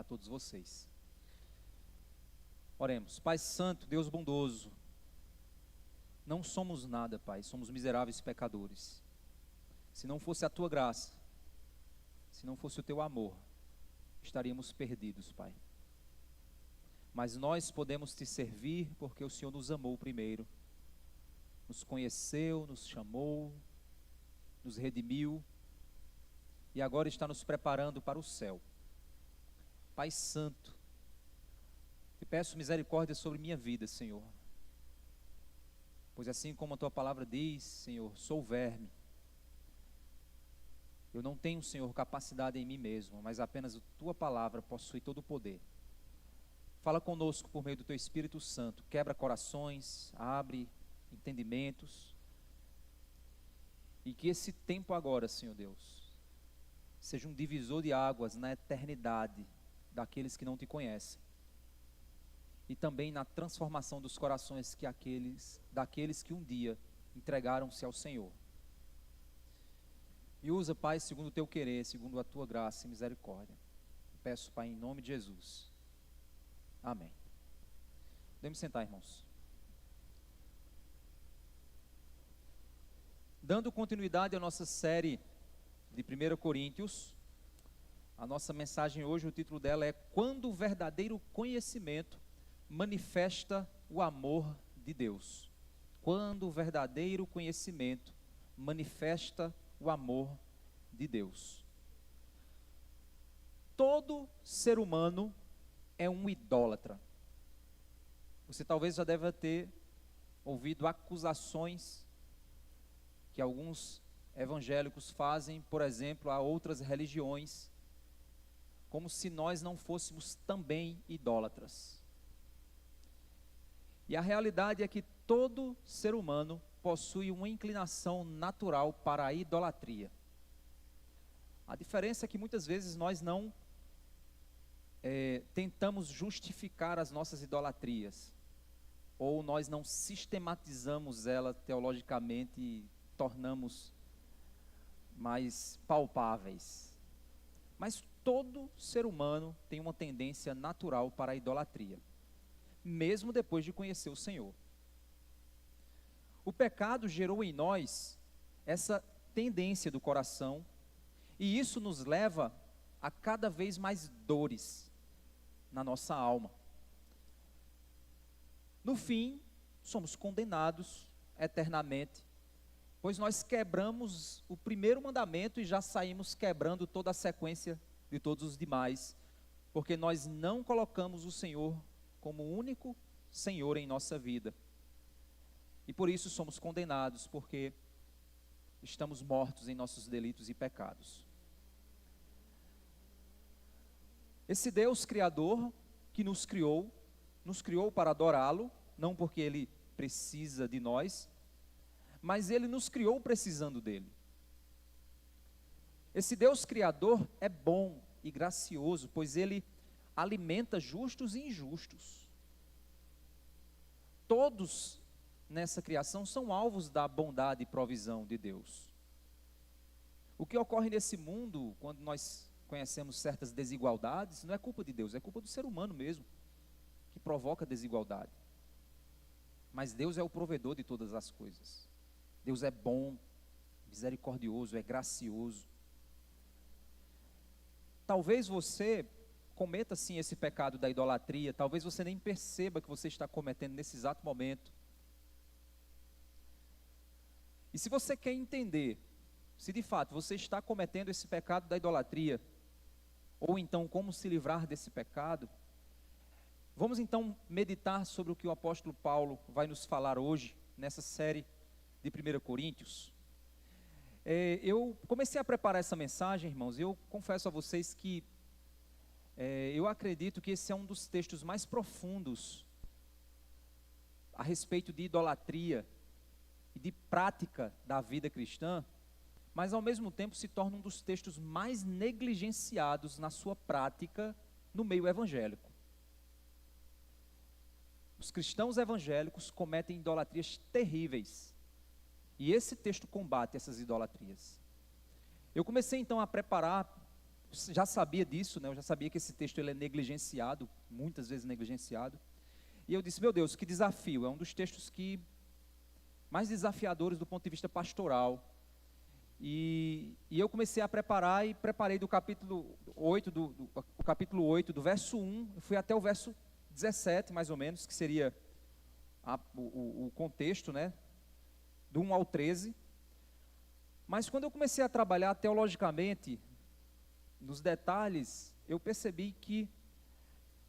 para todos vocês. Oremos. Pai Santo, Deus bondoso, não somos nada, Pai, somos miseráveis pecadores. Se não fosse a Tua graça, se não fosse o Teu amor, estaríamos perdidos, Pai. Mas nós podemos Te servir porque o Senhor nos amou primeiro, nos conheceu, nos chamou, nos redimiu e agora está nos preparando para o céu. Pai Santo, Te peço misericórdia sobre minha vida, Senhor. Pois assim como a Tua palavra diz, Senhor, sou verme. Eu não tenho, Senhor, capacidade em mim mesmo, mas apenas a Tua palavra possui todo o poder. Fala conosco por meio do Teu Espírito Santo, quebra corações, abre entendimentos. E que esse tempo agora, Senhor Deus, seja um divisor de águas na eternidade daqueles que não Te conhecem. E também na transformação dos corações daqueles que um dia entregaram-se ao Senhor. E usa, Pai, segundo o Teu querer, segundo a Tua graça e misericórdia. Peço, Pai, em nome de Jesus. Amém. Podemos sentar, irmãos. Dando continuidade à nossa série de 1 Coríntios, a nossa mensagem hoje, o título dela é Quando o verdadeiro conhecimento manifesta o amor de Deus. Quando o verdadeiro conhecimento manifesta o amor de Deus. Todo ser humano é um idólatra. Você talvez já deva ter ouvido acusações que alguns evangélicos fazem, por exemplo, a outras religiões, como se nós não fôssemos também idólatras. E a realidade é que todo ser humano possui uma inclinação natural para a idolatria. A diferença é que muitas vezes nós não tentamos justificar as nossas idolatrias, ou nós não sistematizamos ela teologicamente e tornamos mais palpáveis. Mas todo ser humano tem uma tendência natural para a idolatria, mesmo depois de conhecer o Senhor. O pecado gerou em nós essa tendência do coração, e isso nos leva a cada vez mais dores na nossa alma. No fim, somos condenados eternamente, pois nós quebramos o primeiro mandamento e já saímos quebrando toda a sequência de todos os demais, porque nós não colocamos o Senhor como o único Senhor em nossa vida. E por isso somos condenados, porque estamos mortos em nossos delitos e pecados. Esse Deus Criador que nos criou para adorá-lo, não porque Ele precisa de nós, mas Ele nos criou precisando dEle. Esse Deus Criador é bom e gracioso, pois Ele alimenta justos e injustos. Todos nessa criação são alvos da bondade e provisão de Deus. O que ocorre nesse mundo, quando nós conhecemos certas desigualdades, não é culpa de Deus, é culpa do ser humano mesmo, que provoca desigualdade. Mas Deus é o provedor de todas as coisas. Deus é bom, misericordioso, é gracioso. Talvez você cometa sim esse pecado da idolatria, talvez você nem perceba que você está cometendo nesse exato momento. E se você quer entender se de fato você está cometendo esse pecado da idolatria, ou então como se livrar desse pecado, vamos então meditar sobre o que o apóstolo Paulo vai nos falar hoje, nessa série de 1 Coríntios. Eu comecei a preparar essa mensagem, irmãos, e eu confesso a vocês que eu acredito que esse é um dos textos mais profundos a respeito de idolatria e de prática da vida cristã, mas ao mesmo tempo se torna um dos textos mais negligenciados na sua prática no meio evangélico. Os cristãos evangélicos cometem idolatrias terríveis, e esse texto combate essas idolatrias. Eu comecei então a preparar já sabia disso, né? Eu já sabia que esse texto ele é negligenciado, muitas vezes negligenciado. E eu disse, meu Deus, que desafio, é um dos textos que mais desafiadores do ponto de vista pastoral. E eu comecei a preparar e preparei do capítulo 8, o capítulo 8, do verso 1, eu fui até o verso 17, mais ou menos, que seria o contexto, né, do 1 ao 13. Mas quando eu comecei a trabalhar teologicamente, nos detalhes, eu percebi que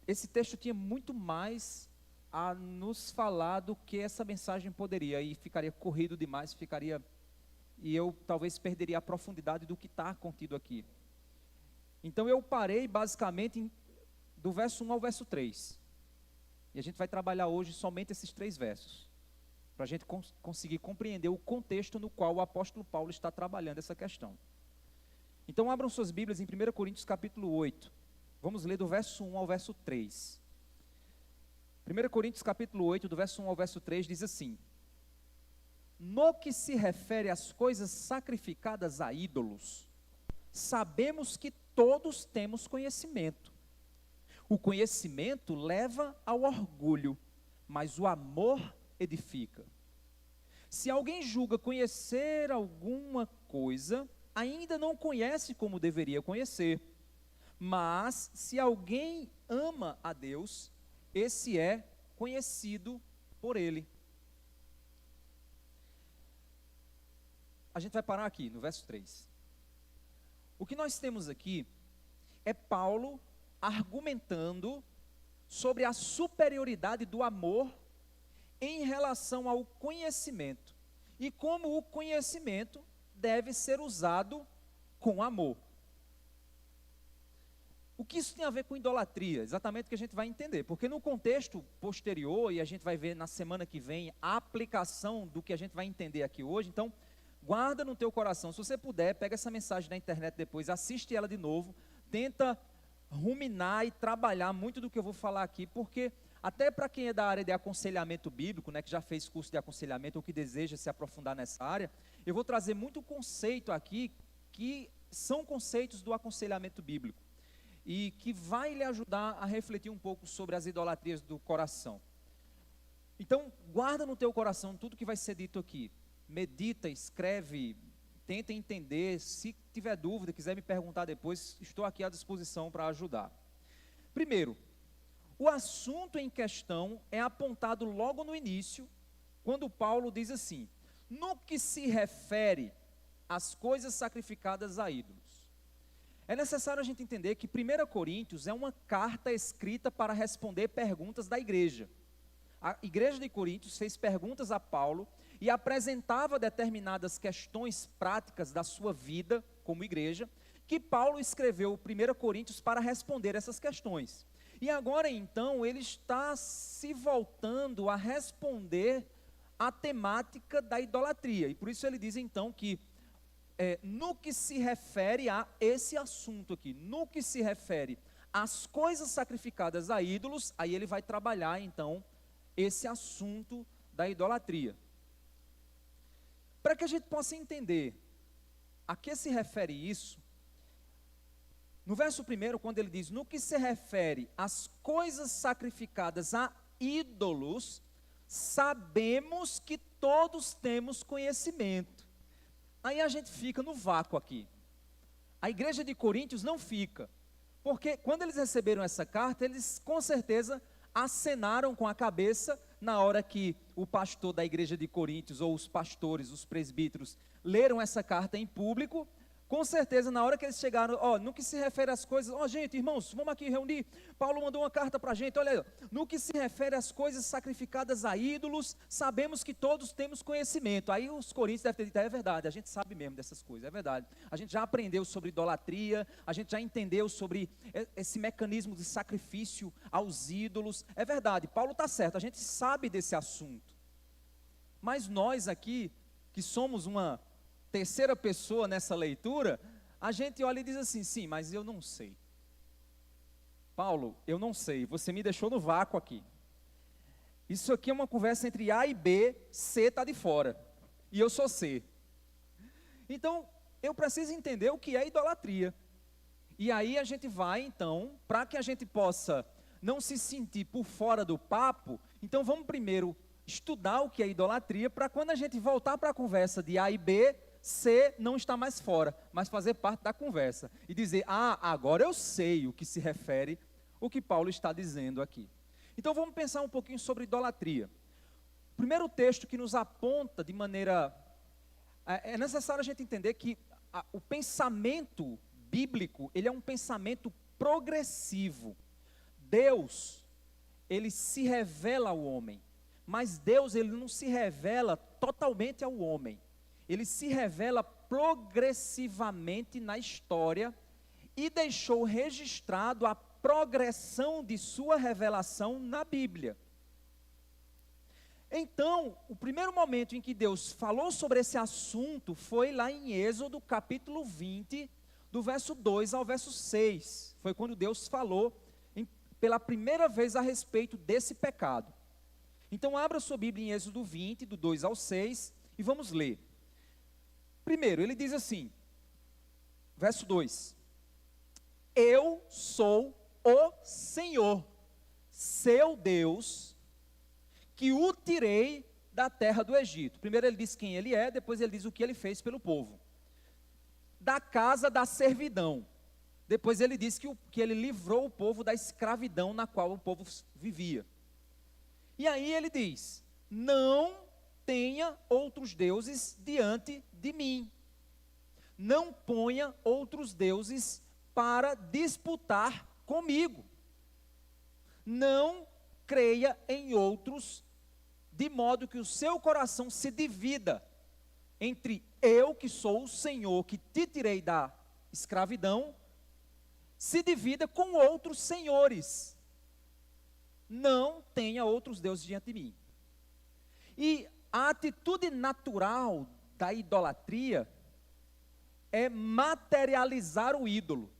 esse texto tinha muito mais a nos falar do que essa mensagem poderia, e ficaria corrido demais, e eu talvez perderia a profundidade do que está contido aqui. Então eu parei basicamente do verso 1 ao verso 3. E a gente vai trabalhar hoje somente esses 3 versos, para a gente conseguir compreender o contexto no qual o apóstolo Paulo está trabalhando essa questão. Então abram suas Bíblias em 1 Coríntios capítulo 8. Vamos ler do verso 1 ao verso 3. 1 Coríntios capítulo 8, do verso 1 ao verso 3, diz assim: no que se refere às coisas sacrificadas a ídolos, sabemos que todos temos conhecimento. O conhecimento leva ao orgulho, mas o amor edifica. Se alguém julga conhecer alguma coisa, ainda não conhece como deveria conhecer. Mas se alguém ama a Deus, esse é conhecido por ele. A gente vai parar aqui, no verso 3. O que nós temos aqui é Paulo argumentando sobre a superioridade do amor em relação ao conhecimento, e como o conhecimento deve ser usado com amor. O que isso tem a ver com idolatria? Exatamente o que a gente vai entender, porque no contexto posterior, e a gente vai ver na semana que vem, a aplicação do que a gente vai entender aqui hoje. Então, guarda no teu coração, se você puder, pega essa mensagem na internet depois, assiste ela de novo, tenta ruminar e trabalhar muito do que eu vou falar aqui, porque até para quem é da área de aconselhamento bíblico, né, que já fez curso de aconselhamento ou que deseja se aprofundar nessa área, eu vou trazer muito conceito aqui, que são conceitos do aconselhamento bíblico, e que vai lhe ajudar a refletir um pouco sobre as idolatrias do coração. Então, guarda no teu coração tudo que vai ser dito aqui, medita, escreve, tenta entender. Se tiver dúvida, quiser me perguntar depois, estou aqui à disposição para ajudar. Primeiro, o assunto em questão é apontado logo no início, quando Paulo diz assim: no que se refere às coisas sacrificadas a ídolos. É necessário a gente entender que 1 Coríntios é uma carta escrita para responder perguntas da igreja. A igreja de Coríntios fez perguntas a Paulo e apresentava determinadas questões práticas da sua vida como igreja, que Paulo escreveu 1 Coríntios para responder essas questões. E agora então ele está se voltando a responder a temática da idolatria, e por isso ele diz então que no que se refere a esse assunto aqui, no que se refere às coisas sacrificadas a ídolos, aí ele vai trabalhar então esse assunto da idolatria. Para que a gente possa entender a que se refere isso, no verso 1, quando ele diz, no que se refere às coisas sacrificadas a ídolos, sabemos que todos temos conhecimento. Aí a gente fica no vácuo aqui. A igreja de Coríntios não fica, porque quando eles receberam essa carta, eles com certeza acenaram com a cabeça na hora que o pastor da igreja de Coríntios, ou os pastores, os presbíteros, leram essa carta em público. Com certeza, na hora que eles chegaram, no que se refere às coisas, gente, irmãos, vamos aqui reunir, Paulo mandou uma carta para a gente, olha, no que se refere às coisas sacrificadas a ídolos, sabemos que todos temos conhecimento. Aí os coríntios devem ter dito, é verdade, a gente sabe mesmo dessas coisas, é verdade, a gente já aprendeu sobre idolatria, a gente já entendeu sobre esse mecanismo de sacrifício aos ídolos, é verdade, Paulo está certo, a gente sabe desse assunto. Mas nós aqui, que somos uma terceira pessoa nessa leitura, a gente olha e diz assim, sim, mas eu não sei. Paulo, eu não sei, você me deixou no vácuo aqui. Isso aqui é uma conversa entre A e B, C está de fora, e eu sou C. Então, eu preciso entender o que é idolatria. E aí a gente vai, então, para que a gente possa não se sentir por fora do papo, então vamos primeiro estudar o que é idolatria, para quando a gente voltar para a conversa de A e B, C não está mais fora, mas fazer parte da conversa. E dizer, agora eu sei o que se refere, o que Paulo está dizendo aqui. Então vamos pensar um pouquinho sobre idolatria. O primeiro texto que nos aponta de maneira... É necessário a gente entender que o pensamento bíblico, ele é um pensamento progressivo. Deus, ele se revela ao homem, mas Deus, ele não se revela totalmente ao homem. Ele se revela progressivamente na história e deixou registrado a progressão de sua revelação na Bíblia. Então, o primeiro momento em que Deus falou sobre esse assunto foi lá em Êxodo, capítulo 20, do verso 2 ao verso 6. Foi quando Deus falou pela primeira vez a respeito desse pecado. Então, abra sua Bíblia em Êxodo 20, do 2 ao 6, e vamos ler. Primeiro, ele diz assim, verso 2: Eu sou o Senhor, seu Deus, que o tirei da terra do Egito. Primeiro ele diz quem ele é, depois ele diz o que ele fez pelo povo. Da casa da servidão. Depois ele diz que ele livrou o povo da escravidão na qual o povo vivia. E aí ele diz, não tenha outros deuses diante de mim. Não ponha outros deuses para disputar comigo. Não creia em outros, de modo que o seu coração se divida entre eu, que sou o Senhor, que te tirei da escravidão, se divida com outros senhores. Não tenha outros deuses diante de mim. E a atitude natural da idolatria é materializar o ídolo.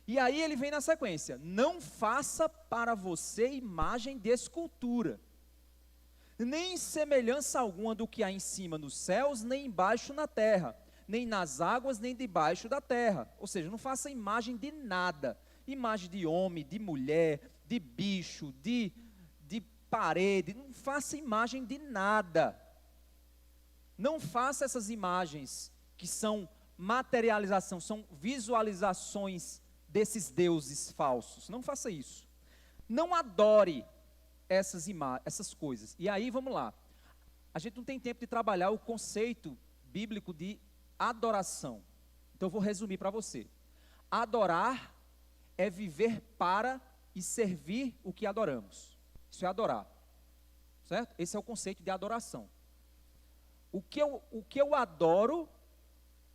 E aí ele vem na sequência, não faça para você imagem de escultura, nem semelhança alguma do que há em cima nos céus, nem embaixo na terra, nem nas águas, nem debaixo da terra. Ou seja, não faça imagem de nada, imagem de homem, de mulher, de bicho, de parede, não faça imagem de nada. Não faça essas imagens que são materialização, são visualizações desses deuses falsos. Não faça isso. Não adore essas coisas. E aí, vamos lá. A gente não tem tempo de trabalhar o conceito bíblico de adoração. Então, eu vou resumir para você. Adorar é viver para e servir o que adoramos. Isso é adorar. Certo? Esse é o conceito de adoração. O que eu adoro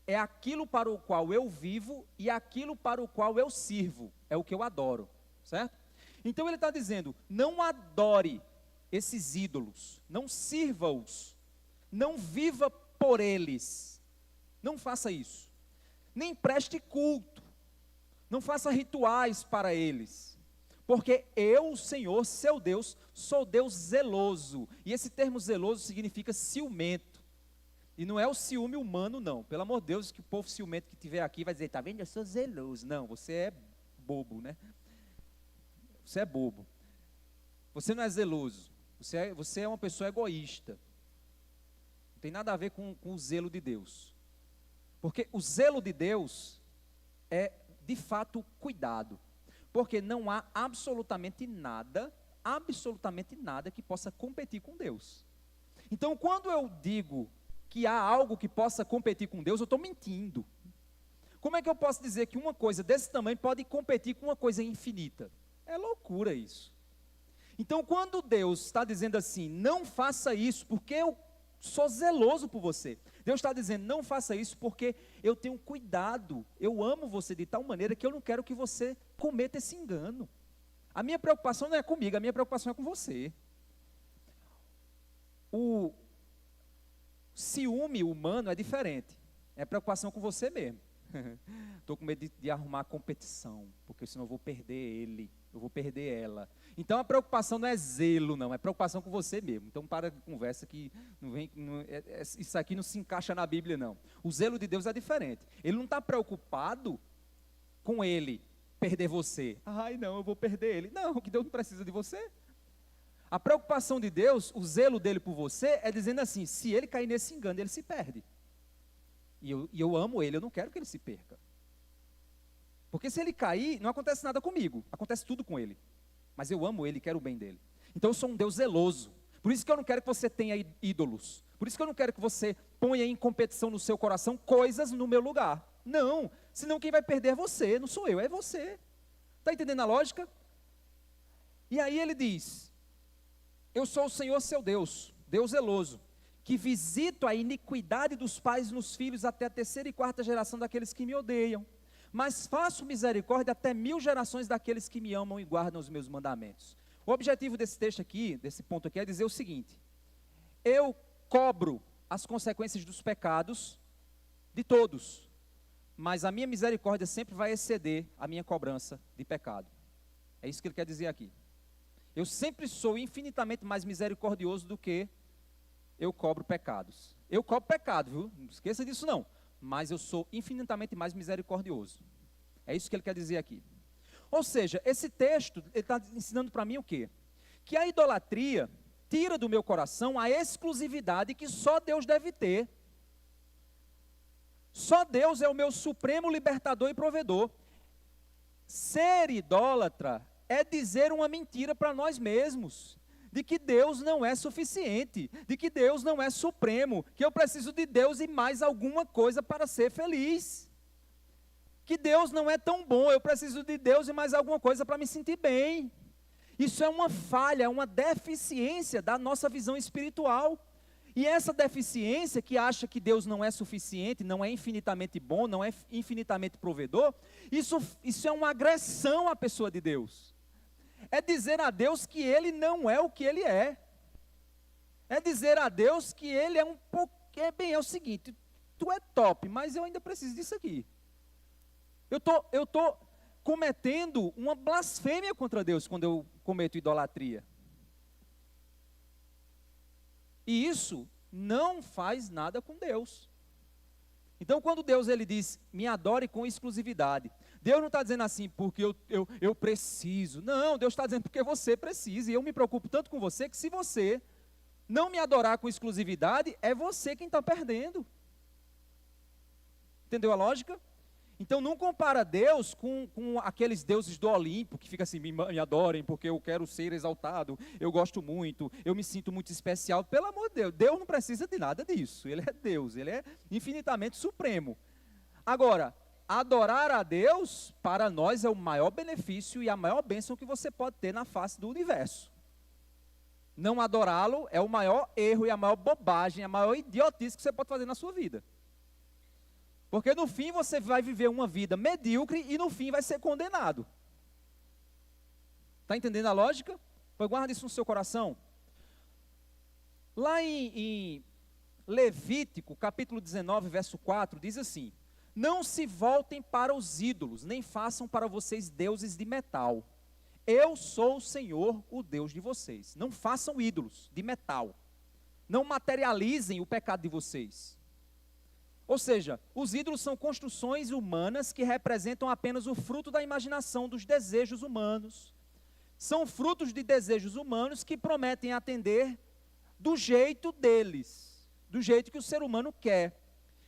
é aquilo para o qual eu vivo e aquilo para o qual eu sirvo. É o que eu adoro, certo? Então ele está dizendo, não adore esses ídolos, não sirva-os, não viva por eles, não faça isso. Nem preste culto, não faça rituais para eles. Porque eu, o Senhor, seu Deus, sou Deus zeloso. E esse termo zeloso significa ciumento. E não é o ciúme humano, não. Pelo amor de Deus, que o povo ciumento que estiver aqui vai dizer, tá vendo, eu sou zeloso. Não, você é bobo, né? Você é bobo. Você não é zeloso. Você é uma pessoa egoísta. Não tem nada a ver com o zelo de Deus. Porque o zelo de Deus é, de fato, cuidado. Porque não há absolutamente nada que possa competir com Deus. Então, quando eu digo que há algo que possa competir com Deus, eu estou mentindo. Como é que eu posso dizer que uma coisa desse tamanho pode competir com uma coisa infinita? É loucura isso. Então, quando Deus está dizendo assim, não faça isso, porque eu sou zeloso por você. Deus está dizendo, não faça isso, porque eu tenho cuidado, eu amo você de tal maneira que eu não quero que você cometa esse engano. A minha preocupação não é comigo, a minha preocupação é com você. O ciúme humano é diferente, é preocupação com você mesmo. Estou com medo de arrumar competição, porque senão eu vou perder ele, eu vou perder ela. Então a preocupação não é zelo, não, é preocupação com você mesmo. Então para de conversa que não vem, isso aqui não se encaixa na Bíblia, não. O zelo de Deus é diferente. Ele não está preocupado com ele perder você. Ai, não, eu vou perder ele. Não, que Deus não precisa de você. A preocupação de Deus, o zelo dele por você, é dizendo assim, se ele cair nesse engano, ele se perde. E eu amo ele, eu não quero que ele se perca. Porque se ele cair, não acontece nada comigo, acontece tudo com ele. Mas eu amo ele e quero o bem dele. Então eu sou um Deus zeloso. Por isso que eu não quero que você tenha ídolos. Por isso que eu não quero que você ponha em competição no seu coração coisas no meu lugar. Não, senão quem vai perder é você, não sou eu, é você. Está entendendo a lógica? E aí ele diz, eu sou o Senhor seu Deus, Deus zeloso, que visito a iniquidade dos pais nos filhos até a 3ª e 4ª geração daqueles que me odeiam. Mas faço misericórdia até 1000 gerações daqueles que me amam e guardam os meus mandamentos. O objetivo desse texto aqui, desse ponto aqui, é dizer o seguinte: eu cobro as consequências dos pecados de todos, mas a minha misericórdia sempre vai exceder a minha cobrança de pecado. É isso que ele quer dizer aqui. Eu sempre sou infinitamente mais misericordioso do que eu cobro pecados. Eu cobro pecado, viu? Não esqueça disso não. Mas eu sou infinitamente mais misericordioso. É isso que ele quer dizer aqui. Ou seja, esse texto, ele está ensinando para mim o quê? Que a idolatria tira do meu coração a exclusividade que só Deus deve ter. Só Deus é o meu supremo libertador e provedor. Ser idólatra é dizer uma mentira para nós mesmos, de que Deus não é suficiente, de que Deus não é supremo, que eu preciso de Deus e mais alguma coisa para ser feliz. Que Deus não é tão bom, eu preciso de Deus e mais alguma coisa para me sentir bem. Isso é uma falha, é uma deficiência da nossa visão espiritual. E essa deficiência que acha que Deus não é suficiente, não é infinitamente bom, não é infinitamente provedor, isso é uma agressão à pessoa de Deus. É dizer a Deus que Ele não é o que Ele é. É dizer a Deus que Ele é um pouco... é o seguinte, tu é top, mas eu ainda preciso disso aqui. Eu tô cometendo uma blasfêmia contra Deus quando eu cometo idolatria. E isso não faz nada com Deus. Então, quando Deus ele diz, me adore com exclusividade, Deus não está dizendo assim, porque eu preciso. Não, Deus está dizendo porque você precisa. E eu me preocupo tanto com você, que se você não me adorar com exclusividade, é você quem está perdendo. Entendeu a lógica? Então, não compara Deus com aqueles deuses do Olimpo, que fica assim, me adorem, porque eu quero ser exaltado, eu gosto muito, eu me sinto muito especial. Pelo amor de Deus, Deus não precisa de nada disso. Ele é Deus, Ele é infinitamente supremo. Agora, adorar a Deus, para nós, é o maior benefício e a maior bênção que você pode ter na face do universo. Não adorá-lo é o maior erro e a maior bobagem, a maior idiotice que você pode fazer na sua vida. Porque no fim você vai viver uma vida medíocre e no fim vai ser condenado. Está entendendo a lógica? Pois guarda isso no seu coração. Lá em Levítico, capítulo 19, verso 4, diz assim: não se voltem para os ídolos, nem façam para vocês deuses de metal. Eu sou o Senhor, o Deus de vocês. Não façam ídolos de metal. Não materializem o pecado de vocês. Ou seja, os ídolos são construções humanas que representam apenas o fruto da imaginação, dos desejos humanos. São frutos de desejos humanos que prometem atender do jeito deles, do jeito que o ser humano quer.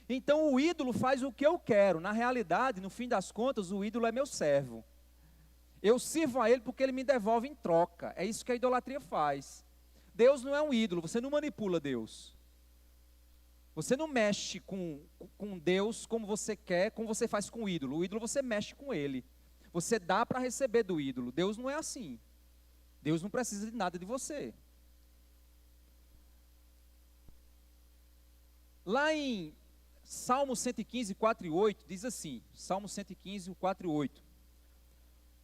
Então o ídolo faz o que eu quero. Na realidade, no fim das contas, o ídolo é meu servo. Eu sirvo a ele porque ele me devolve em troca. É isso que a idolatria faz. Deus não é um ídolo, você não manipula Deus. Você não mexe com Deus como você quer, como você faz com o ídolo. O ídolo você mexe com ele. Você dá para receber do ídolo. Deus não é assim. Deus não precisa de nada de você. Lá em Salmo 115, 4 e 8, diz assim, Salmo 115, 4 e 8.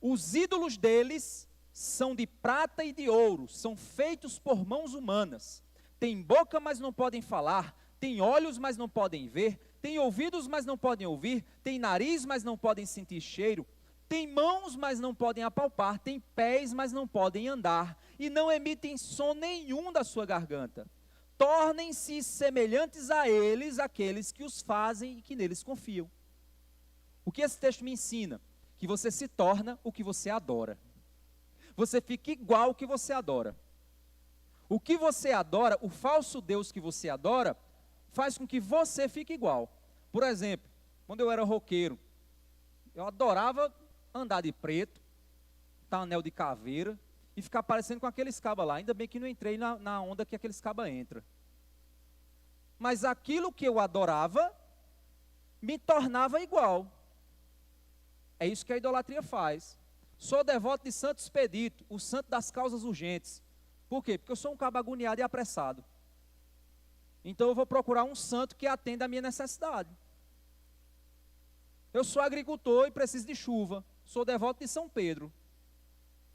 Os ídolos deles são de prata e de ouro, são feitos por mãos humanas. Têm boca, mas não podem falar. Têm olhos, mas não podem ver. Têm ouvidos, mas não podem ouvir. Têm nariz, mas não podem sentir cheiro. Têm mãos, mas não podem apalpar. Têm pés, mas não podem andar. E não emitem som nenhum da sua garganta. Tornem-se semelhantes a eles, aqueles que os fazem e que neles confiam. O que esse texto me ensina? que você se torna o que você adora. Você fica igual ao que você adora. O que você adora, o falso Deus que você adora, faz com que você fique igual. Por exemplo, quando eu era roqueiro, eu adorava andar de preto, dar anel de caveira e ficar parecendo com aqueles cabas lá. Ainda bem que não entrei na onda que aqueles cabas entram. Mas aquilo que eu adorava me tornava igual. É isso que a idolatria faz. Sou devoto de Santo Expedito, o santo das causas urgentes. Por quê? Porque eu sou um cabo agoniado e apressado. Então eu vou procurar um santo que atenda a minha necessidade. Eu sou agricultor e preciso de chuva. Sou devoto de São Pedro.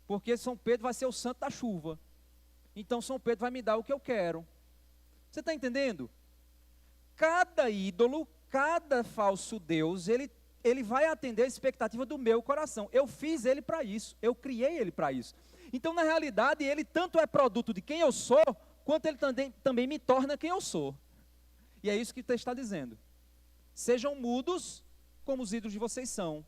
Porque São Pedro vai ser o santo da chuva. Então São Pedro vai me dar o que eu quero. Você está entendendo? Cada ídolo, cada falso Deus, ele vai atender a expectativa do meu coração. Eu fiz ele para isso. Eu criei ele para isso. Então, na realidade, ele tanto é produto de quem eu sou, quanto ele também me torna quem eu sou. E é isso que o texto está dizendo. Sejam mudos como os ídolos de vocês são.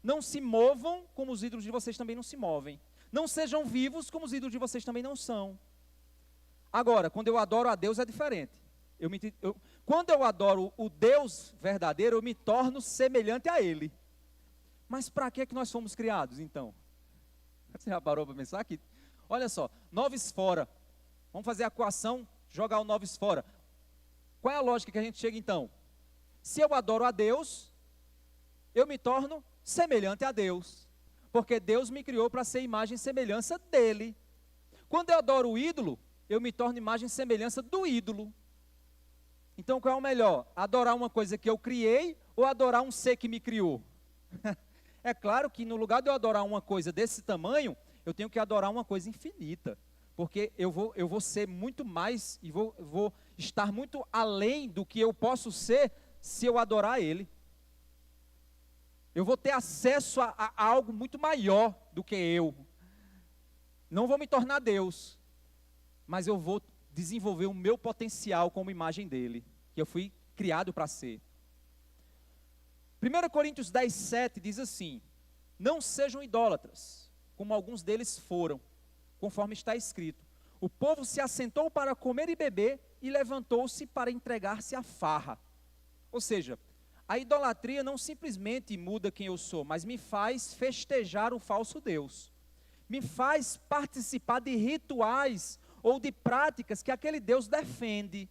Não se movam como os ídolos de vocês também não se movem. Não sejam vivos como os ídolos de vocês também não são. Agora, quando eu adoro a Deus é diferente. Quando eu adoro o Deus verdadeiro, eu me torno semelhante a Ele. Mas para que nós fomos criados, então? Você já parou para pensar que, olha só, noves fora. Vamos fazer a equação, jogar o noves fora. Qual é a lógica que a gente chega então? Se eu adoro a Deus, eu me torno semelhante a Deus. Porque Deus me criou para ser imagem e semelhança dEle. Quando eu adoro o ídolo, eu me torno imagem e semelhança do ídolo. Então qual é o melhor? Adorar uma coisa que eu criei ou adorar um ser que me criou? É claro que no lugar de eu adorar uma coisa desse tamanho, eu tenho que adorar uma coisa infinita. Porque eu vou ser muito mais e vou estar muito além do que eu posso ser se eu adorar Ele. Eu vou ter acesso a algo muito maior do que eu. Não vou me tornar Deus, mas eu vou desenvolver o meu potencial como imagem dEle, que eu fui criado para ser. 1 Coríntios 10, 7 diz assim: não sejam idólatras, como alguns deles foram, conforme está escrito. O povo se assentou para comer e beber e levantou-se para entregar-se à farra. Ou seja, a idolatria não simplesmente muda quem eu sou, mas me faz festejar o falso Deus. Me faz participar de rituais ou de práticas que aquele Deus defende.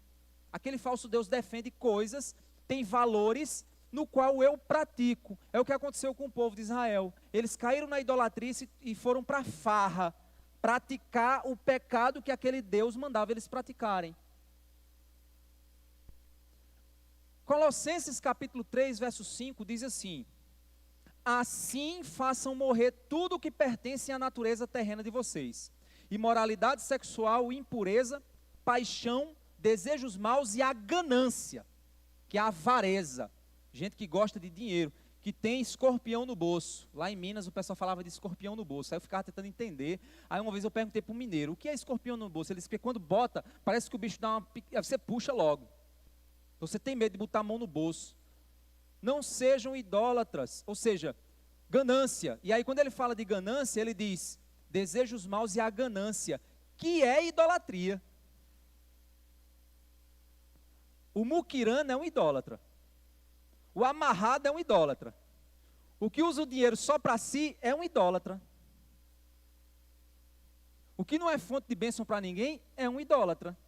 Aquele falso Deus defende coisas, tem valores no qual eu pratico. É o que aconteceu com o povo de Israel. Eles caíram na idolatria e foram para a farra, praticar o pecado que aquele Deus mandava eles praticarem. Colossenses capítulo 3, verso 5 diz assim: assim façam morrer tudo o que pertence à natureza terrena de vocês: imoralidade sexual, impureza, paixão, desejos maus e a ganância, que é a avareza. Gente que gosta de dinheiro, que tem escorpião no bolso. Lá em Minas o pessoal falava de escorpião no bolso. Aí eu ficava tentando entender. Aí uma vez eu perguntei para um mineiro: o que é escorpião no bolso? Ele disse que quando bota, parece que o bicho dá uma... você puxa logo. Você tem medo de botar a mão no bolso. Não sejam idólatras. Ou seja, ganância. E aí quando ele fala de ganância, ele diz desejos maus e a ganância, que é idolatria. O muquirana é um idólatra. O amarrado é um idólatra. O que usa o dinheiro só para si é um idólatra. O que não é fonte de bênção para ninguém é um idólatra.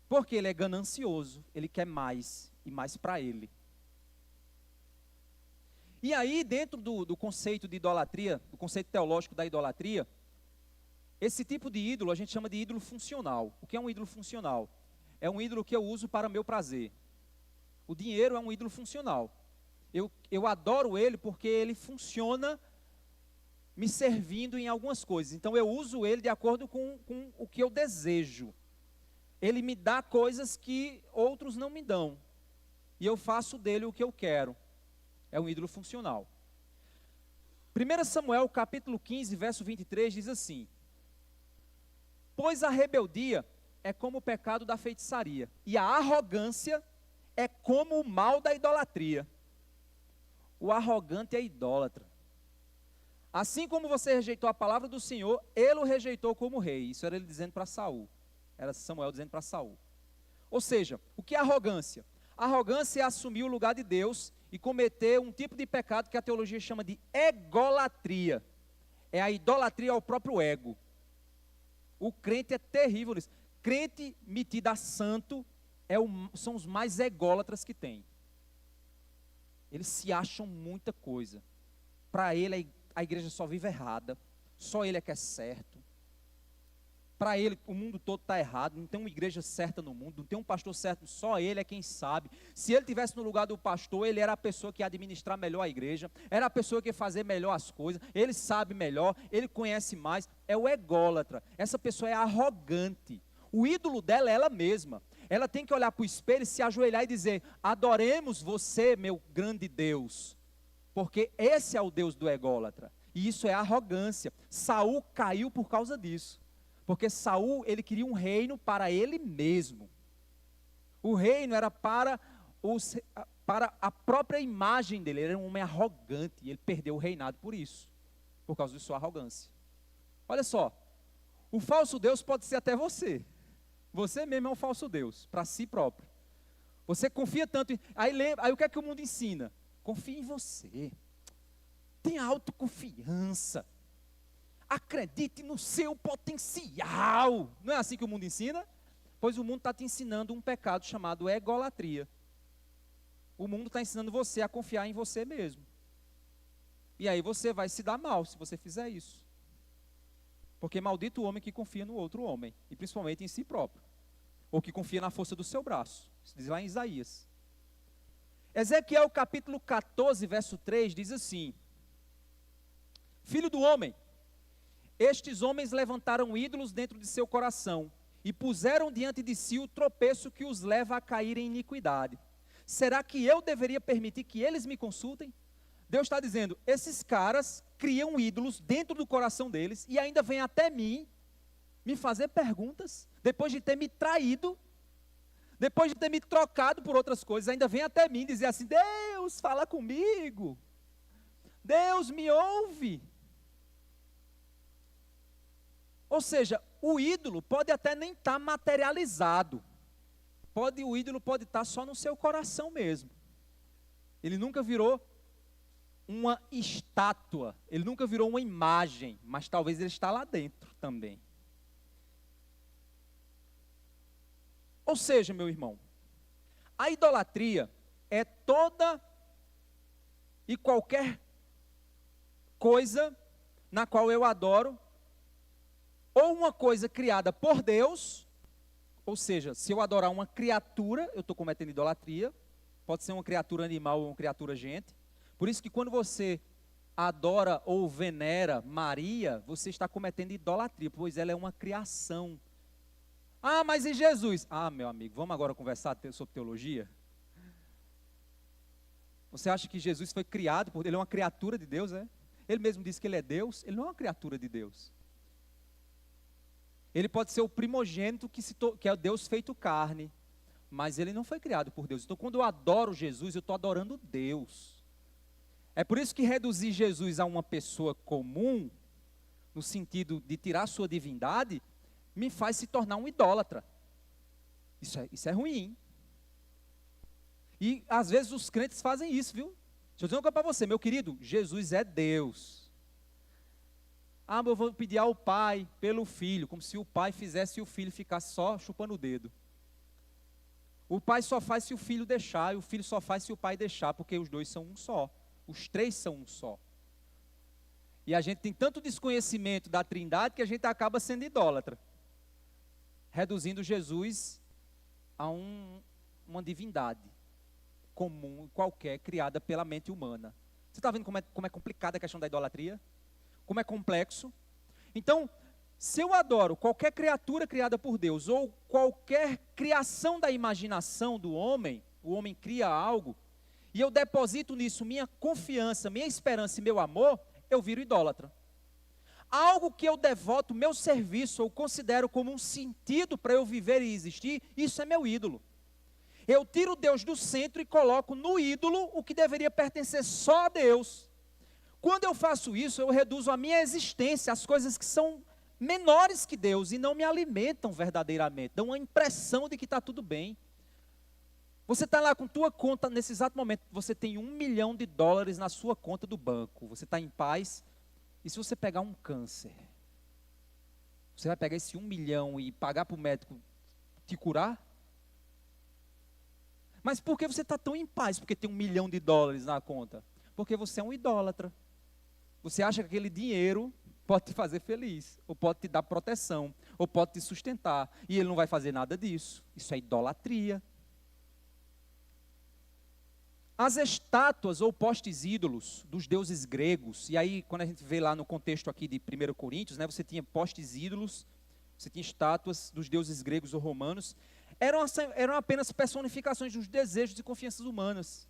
Porque ele é ganancioso, ele quer mais e mais para ele. E aí, dentro do conceito de idolatria, do conceito teológico da idolatria, esse tipo de ídolo a gente chama de ídolo funcional. O que é um ídolo funcional? É um ídolo que eu uso para meu prazer. O dinheiro é um ídolo funcional. Eu adoro ele porque ele funciona me servindo em algumas coisas. Então eu uso ele de acordo com o que eu desejo. Ele me dá coisas que outros não me dão. E eu faço dele o que eu quero. É um ídolo funcional. 1 Samuel capítulo 15, verso 23 diz assim: pois a rebeldia é como o pecado da feitiçaria, e a arrogância é como o mal da idolatria. O arrogante é idólatra. Assim como você rejeitou a palavra do Senhor, ele o rejeitou como rei. Isso era ele dizendo para Saul. Era Samuel dizendo para Saul. Ou seja, o que é arrogância? Arrogância é assumir o lugar de Deus e cometer um tipo de pecado que a teologia chama de egolatria. É a idolatria ao próprio ego. O crente é terrível nisso. Crente metido a santo são os mais ególatras que tem. Eles se acham muita coisa. Para ele, a igreja só vive errada. Só ele é que é certo. Para ele, o mundo todo está errado. Não tem uma igreja certa no mundo. Não tem um pastor certo. Só ele é quem sabe. Se ele estivesse no lugar do pastor, ele era a pessoa que ia administrar melhor a igreja. Era a pessoa que ia fazer melhor as coisas. Ele sabe melhor. Ele conhece mais. É o ególatra. Essa pessoa é arrogante. O ídolo dela é ela mesma. Ela tem que olhar para o espelho, se ajoelhar e dizer: adoremos você, meu grande Deus. Porque esse é o Deus do ególatra. E isso é arrogância. Saul caiu por causa disso. Porque Saul, ele queria um reino para ele mesmo. O reino era para a própria imagem dele. Ele era um homem arrogante. E ele perdeu o reinado por isso. Por causa de sua arrogância. Olha só. O falso Deus pode ser até você. Você mesmo é um falso Deus, para si próprio. Você confia tanto em... Aí o que é que o mundo ensina? Confie em você. Tenha autoconfiança. Acredite no seu potencial. Não é assim que o mundo ensina? Pois o mundo está te ensinando um pecado chamado egolatria. O mundo está ensinando você a confiar em você mesmo. E aí você vai se dar mal se você fizer isso. Porque maldito o homem que confia no outro homem, e principalmente em si próprio, ou que confia na força do seu braço. Isso diz lá em Isaías. Ezequiel capítulo 14, verso 3, diz assim: Filho do homem, estes homens levantaram ídolos dentro de seu coração, e puseram diante de si o tropeço que os leva a cair em iniquidade. Será que eu deveria permitir que eles me consultem? Deus está dizendo, esses caras criam ídolos dentro do coração deles e ainda vêm até mim me fazer perguntas, depois de ter me traído, depois de ter me trocado por outras coisas, ainda vem até mim dizer assim: Deus, fala comigo, Deus me ouve. Ou seja, o ídolo pode até nem estar materializado, o ídolo pode estar só no seu coração mesmo, ele nunca virou uma estátua, ele nunca virou uma imagem, mas talvez ele está lá dentro também. Ou seja, meu irmão, a idolatria é toda e qualquer coisa na qual eu adoro, ou uma coisa criada por Deus, ou seja, se eu adorar uma criatura, eu estou cometendo idolatria, pode ser uma criatura animal ou uma criatura gente. Por isso que quando você adora ou venera Maria, você está cometendo idolatria, pois ela é uma criação. Ah, mas e Jesus? Ah, meu amigo, vamos agora conversar sobre teologia? Você acha que Jesus foi criado por... Ele é uma criatura de Deus, é? Ele mesmo disse que ele é Deus, ele não é uma criatura de Deus. Ele pode ser o primogênito que é Deus feito carne, mas ele não foi criado por Deus. Então, quando eu adoro Jesus, eu estou adorando Deus. É por isso que reduzir Jesus a uma pessoa comum, no sentido de tirar sua divindade, me faz se tornar um idólatra. Isso é ruim. E às vezes os crentes fazem isso, viu? Deixa eu dizer uma coisa para você, meu querido, Jesus é Deus. Ah, mas eu vou pedir ao Pai pelo Filho, como se o Pai fizesse e o Filho ficasse só chupando o dedo. O Pai só faz se o Filho deixar, e o Filho só faz se o Pai deixar, porque os dois são um só. Os três são um só. E a gente tem tanto desconhecimento da Trindade que a gente acaba sendo idólatra, reduzindo Jesus a uma divindade comum, qualquer, criada pela mente humana. Você está vendo como é complicada a questão da idolatria? Como é complexo? Então, se eu adoro qualquer criatura criada por Deus, ou qualquer criação da imaginação do homem, o homem cria algo, e eu deposito nisso minha confiança, minha esperança e meu amor, eu viro idólatra. Algo que eu devoto meu serviço, ou considero como um sentido para eu viver e existir, isso é meu ídolo. Eu tiro Deus do centro e coloco no ídolo o que deveria pertencer só a Deus. Quando eu faço isso, eu reduzo a minha existência, as coisas que são menores que Deus e não me alimentam verdadeiramente, dão uma impressão de que está tudo bem. Você está lá com tua conta, nesse exato momento, você tem $1 milhão na sua conta do banco, você está em paz, e se você pegar um câncer, você vai pegar esse 1 milhão e pagar para o médico te curar? Mas por que você está tão em paz? Porque tem $1 milhão na conta? Porque você é um idólatra. Você acha que aquele dinheiro pode te fazer feliz, ou pode te dar proteção, ou pode te sustentar, e ele não vai fazer nada disso. Isso é idolatria. As estátuas ou postes ídolos dos deuses gregos, e aí quando a gente vê lá no contexto aqui de 1 Coríntios, né, você tinha postes ídolos, você tinha estátuas dos deuses gregos ou romanos, eram apenas personificações dos desejos e confianças humanas.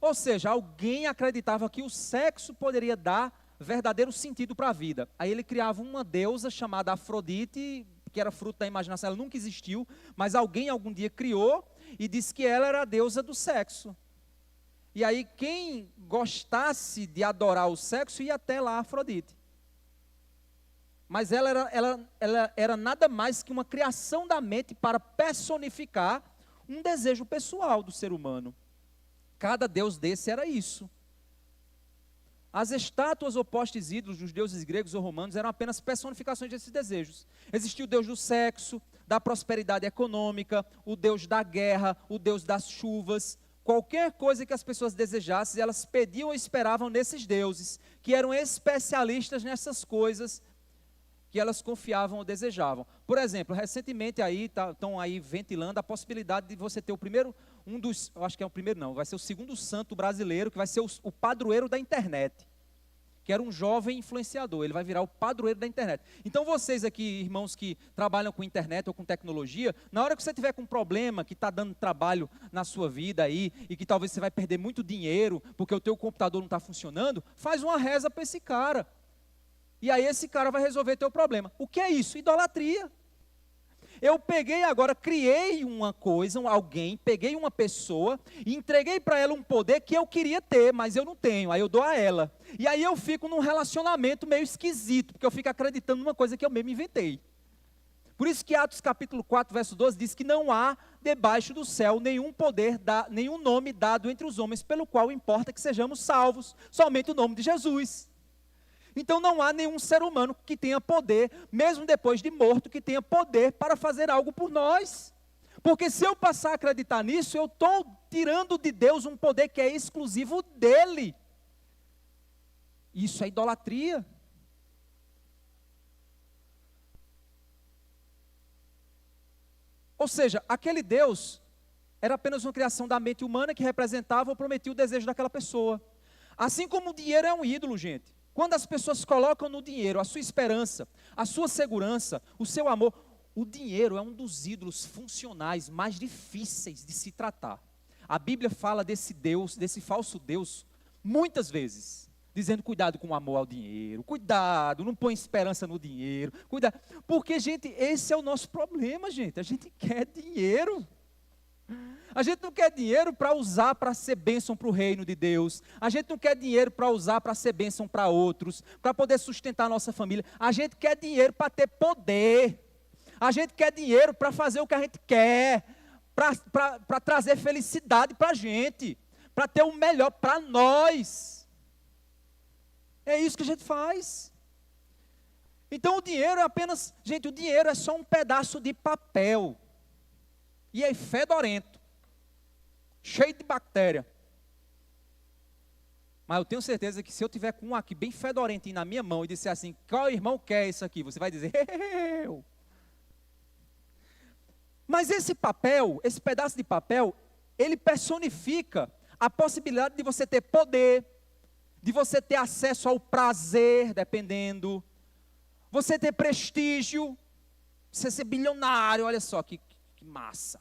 Ou seja, alguém acreditava que o sexo poderia dar verdadeiro sentido para a vida. Aí ele criava uma deusa chamada Afrodite, que era fruto da imaginação, ela nunca existiu, mas alguém algum dia criou e disse que ela era a deusa do sexo. E aí quem gostasse de adorar o sexo ia até lá Afrodite. Mas ela era nada mais que uma criação da mente para personificar um desejo pessoal do ser humano. Cada deus desse era isso. As estátuas ou postes ídolos dos deuses gregos ou romanos eram apenas personificações desses desejos. Existia o deus do sexo, da prosperidade econômica, o deus da guerra, o deus das chuvas. Qualquer coisa que as pessoas desejassem, elas pediam ou esperavam nesses deuses, que eram especialistas nessas coisas que elas confiavam ou desejavam. Por exemplo, recentemente estão aí ventilando a possibilidade de você ter eu acho que é o primeiro não, vai ser o segundo santo brasileiro, que vai ser o padroeiro da internet, que era um jovem influenciador, ele vai virar o padroeiro da internet. Então vocês aqui, irmãos que trabalham com internet ou com tecnologia, na hora que você tiver com um problema, que está dando trabalho na sua vida aí, e que talvez você vai perder muito dinheiro, porque o teu computador não está funcionando, faz uma reza para esse cara. E aí esse cara vai resolver teu problema. O que é isso? Idolatria. Eu peguei agora, criei uma coisa, peguei uma pessoa e entreguei para ela um poder que eu queria ter, mas eu não tenho, aí eu dou a ela. E aí eu fico num relacionamento meio esquisito, porque eu fico acreditando numa coisa que eu mesmo inventei. Por isso que Atos capítulo 4, verso 12 diz que não há debaixo do céu nenhum poder, nenhum nome dado entre os homens pelo qual importa que sejamos salvos, somente o nome de Jesus. Então não há nenhum ser humano que tenha poder, mesmo depois de morto, que tenha poder para fazer algo por nós. Porque se eu passar a acreditar nisso, eu estou tirando de Deus um poder que é exclusivo dele. Isso é idolatria. Ou seja, aquele Deus era apenas uma criação da mente humana que representava ou prometia o desejo daquela pessoa. Assim como o dinheiro é um ídolo, gente. Quando as pessoas colocam no dinheiro a sua esperança, a sua segurança, o seu amor, o dinheiro é um dos ídolos funcionais mais difíceis de se tratar. A Bíblia fala desse Deus, desse falso Deus, muitas vezes, dizendo cuidado com o amor ao dinheiro, cuidado, não põe esperança no dinheiro, cuidado. Porque, gente, esse é o nosso problema, gente, a gente quer dinheiro. A gente não quer dinheiro para usar para ser bênção para o reino de Deus. A gente não quer dinheiro para usar para ser bênção para outros, para poder sustentar a nossa família. A gente quer dinheiro para ter poder. A gente quer dinheiro para fazer o que a gente quer, para trazer felicidade para a gente, para ter o melhor para nós. É isso que a gente faz. Então o dinheiro é apenas, gente, o dinheiro é só um pedaço de papel. E é fedorento, cheio de bactéria. Mas eu tenho certeza que se eu tiver com um aqui bem fedorentinho na minha mão e disser assim, qual irmão quer isso aqui? Você vai dizer, eu. Mas esse papel, esse pedaço de papel, ele personifica a possibilidade de você ter poder, de você ter acesso ao prazer, dependendo, você ter prestígio, você ser bilionário, olha só que massa.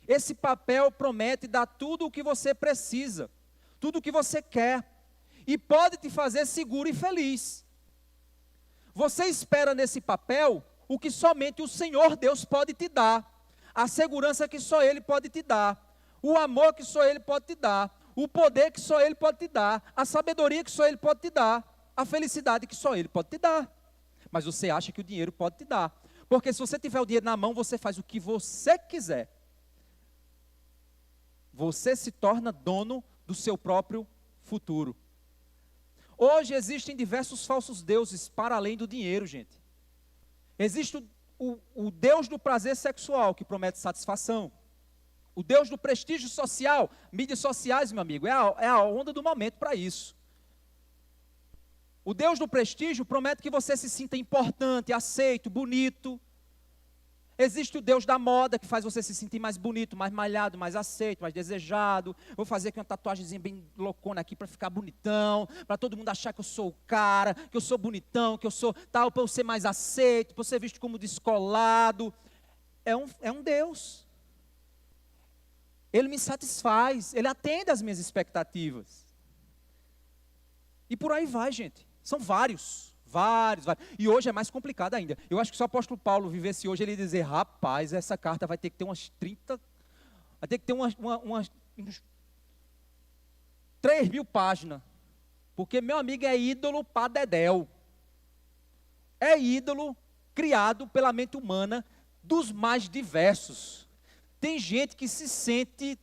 Esse papel promete dar tudo o que você precisa, tudo o que você quer, e pode te fazer seguro e feliz. Você espera nesse papel o que somente o Senhor Deus pode te dar, a segurança que só Ele pode te dar. o amor que só Ele pode te dar, o poder que só Ele pode te dar, a sabedoria que só Ele pode te dar, a felicidade que só Ele pode te dar. Mas você acha que o dinheiro pode te dar. Porque se você tiver o dinheiro na mão, você faz o que você quiser. Você se torna dono do seu próprio futuro. Hoje existem diversos falsos deuses para além do dinheiro, gente. Existe o Deus do prazer sexual, que promete satisfação. O Deus do prestígio social, mídias sociais, meu amigo, é a onda do momento para isso. O Deus do prestígio promete que você se sinta importante, aceito, bonito. Existe o Deus da moda, que faz você se sentir mais bonito, mais malhado, mais aceito, mais desejado. Vou fazer aqui uma tatuagemzinha bem loucona aqui para ficar bonitão, para todo mundo achar que eu sou o cara, que eu sou bonitão, que eu sou tal, para eu ser mais aceito, para eu ser visto como descolado. É um Deus. Ele me satisfaz, ele atende às minhas expectativas. E por aí vai, gente. São vários. E hoje é mais complicado ainda. Eu acho que se o apóstolo Paulo vivesse hoje, ele ia dizer, rapaz, essa carta vai ter que ter umas 30, vai ter que ter umas 3.000 páginas. Porque, meu amigo, é ídolo para dedéu. É ídolo criado pela mente humana dos mais diversos. Tem gente que se sente...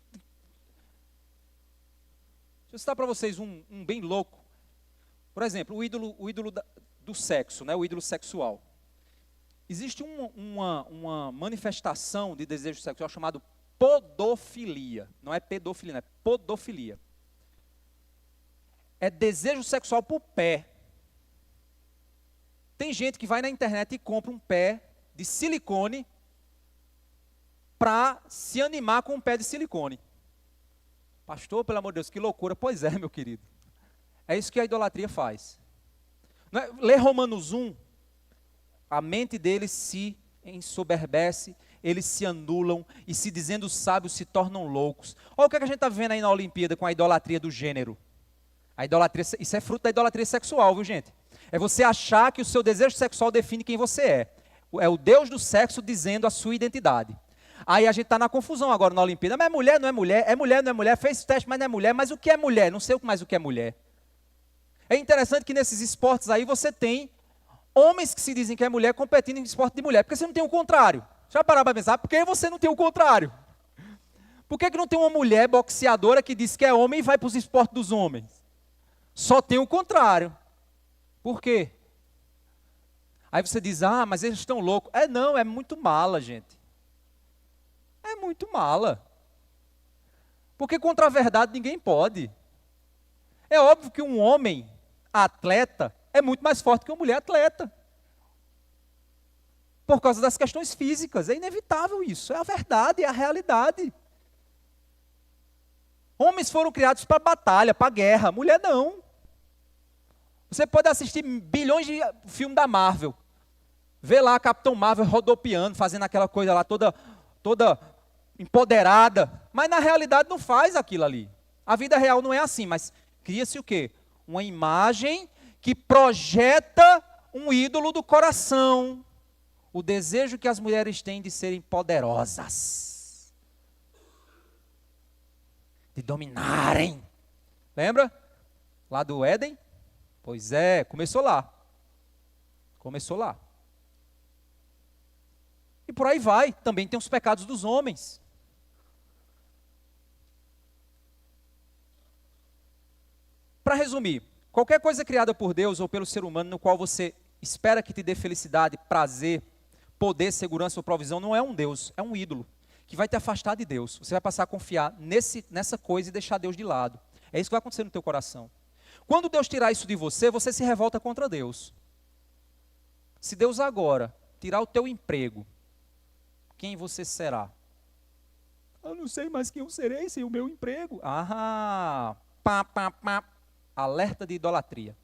Deixa eu citar para vocês um bem louco. Por exemplo, o ídolo do sexo, né? O ídolo sexual. Existe uma manifestação de desejo sexual chamado podofilia. Não é pedofilia, é podofilia. É desejo sexual por pé. Tem gente que vai na internet e compra um pé de silicone para se animar com um pé de silicone. Pastor, pelo amor de Deus, que loucura. Pois é, meu querido. É isso que a idolatria faz. Lê Romanos 1, a mente deles se ensoberbece, eles se anulam e se dizendo sábios se tornam loucos. Olha o que a gente está vendo aí na Olimpíada com a idolatria do gênero. A idolatria, isso é fruto da idolatria sexual, viu, gente? É você achar que o seu desejo sexual define quem você é. É o Deus do sexo dizendo a sua identidade. Aí a gente está na confusão agora na Olimpíada. Mas é mulher, não é mulher? É mulher, não é mulher? Fez teste, mas não é mulher. Mas o que é mulher? Não sei mais o que é mulher. É interessante que nesses esportes aí você tem homens que se dizem que é mulher competindo em esporte de mulher. Porque você não tem o contrário. Já pararam para pensar? Por que você não tem o contrário? Por que não tem uma mulher boxeadora que diz que é homem e vai para os esportes dos homens? Só tem o contrário. Por quê? Aí você diz, mas eles estão loucos. Não, é muito mala, gente. É muito mala. Porque contra a verdade ninguém pode. É óbvio que um homem atleta é muito mais forte que uma mulher atleta. Por causa das questões físicas. É inevitável isso. É a verdade, é a realidade. Homens foram criados para batalha, para guerra. Mulher não. Você pode assistir bilhões de filmes da Marvel. Vê lá a Capitão Marvel rodopiando, fazendo aquela coisa lá toda empoderada. Mas na realidade não faz aquilo ali. A vida real não é assim, mas cria-se o quê? Uma imagem que projeta um ídolo do coração. O desejo que as mulheres têm de serem poderosas. De dominarem. Lembra? Lá do Éden? Pois é, começou lá. Começou lá. E por aí vai. Também tem os pecados dos homens. Para resumir, qualquer coisa criada por Deus ou pelo ser humano no qual você espera que te dê felicidade, prazer, poder, segurança ou provisão, não é um Deus, é um ídolo, que vai te afastar de Deus. Você vai passar a confiar nessa coisa e deixar Deus de lado. É isso que vai acontecer no teu coração. Quando Deus tirar isso de você, você se revolta contra Deus. Se Deus agora tirar o teu emprego, quem você será? Eu não sei mais quem eu serei sem o meu emprego. Alerta de idolatria.